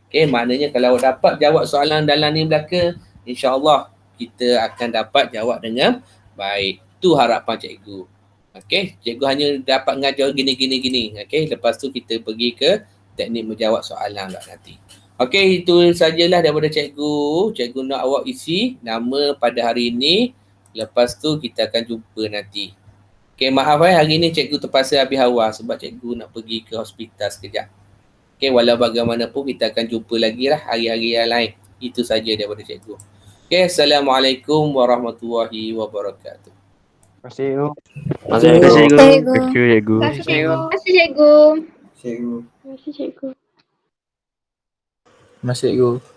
Okey, maknanya kalau dapat jawab soalan dalam ni belakang, insya-Allah kita akan dapat jawab dengan baik. Tu harapan cikgu. Okey, cikgu hanya dapat mengajar gini. Okey, lepas tu kita pergi ke teknik menjawab soalan lah nanti. Okey, itu sajalah daripada cikgu. Cikgu nak awak isi nama pada hari ini. Lepas tu kita akan jumpa nanti. Okey, maaf hari ni cikgu terpaksa habis awal sebab cikgu nak pergi ke hospital sekejap. Okey, walau bagaimanapun kita akan jumpa lagi lah hari-hari yang lain. Itu saja daripada cikgu. Okey, Assalamualaikum warahmatullahi wabarakatuh. Terima kasih. Terima kasih cikgu. Thank you, cikgu. Terima kasih cikgu. Terima kasih cikgu. Cikgu. Terima kasih cikgu. Terima kasih cikgu.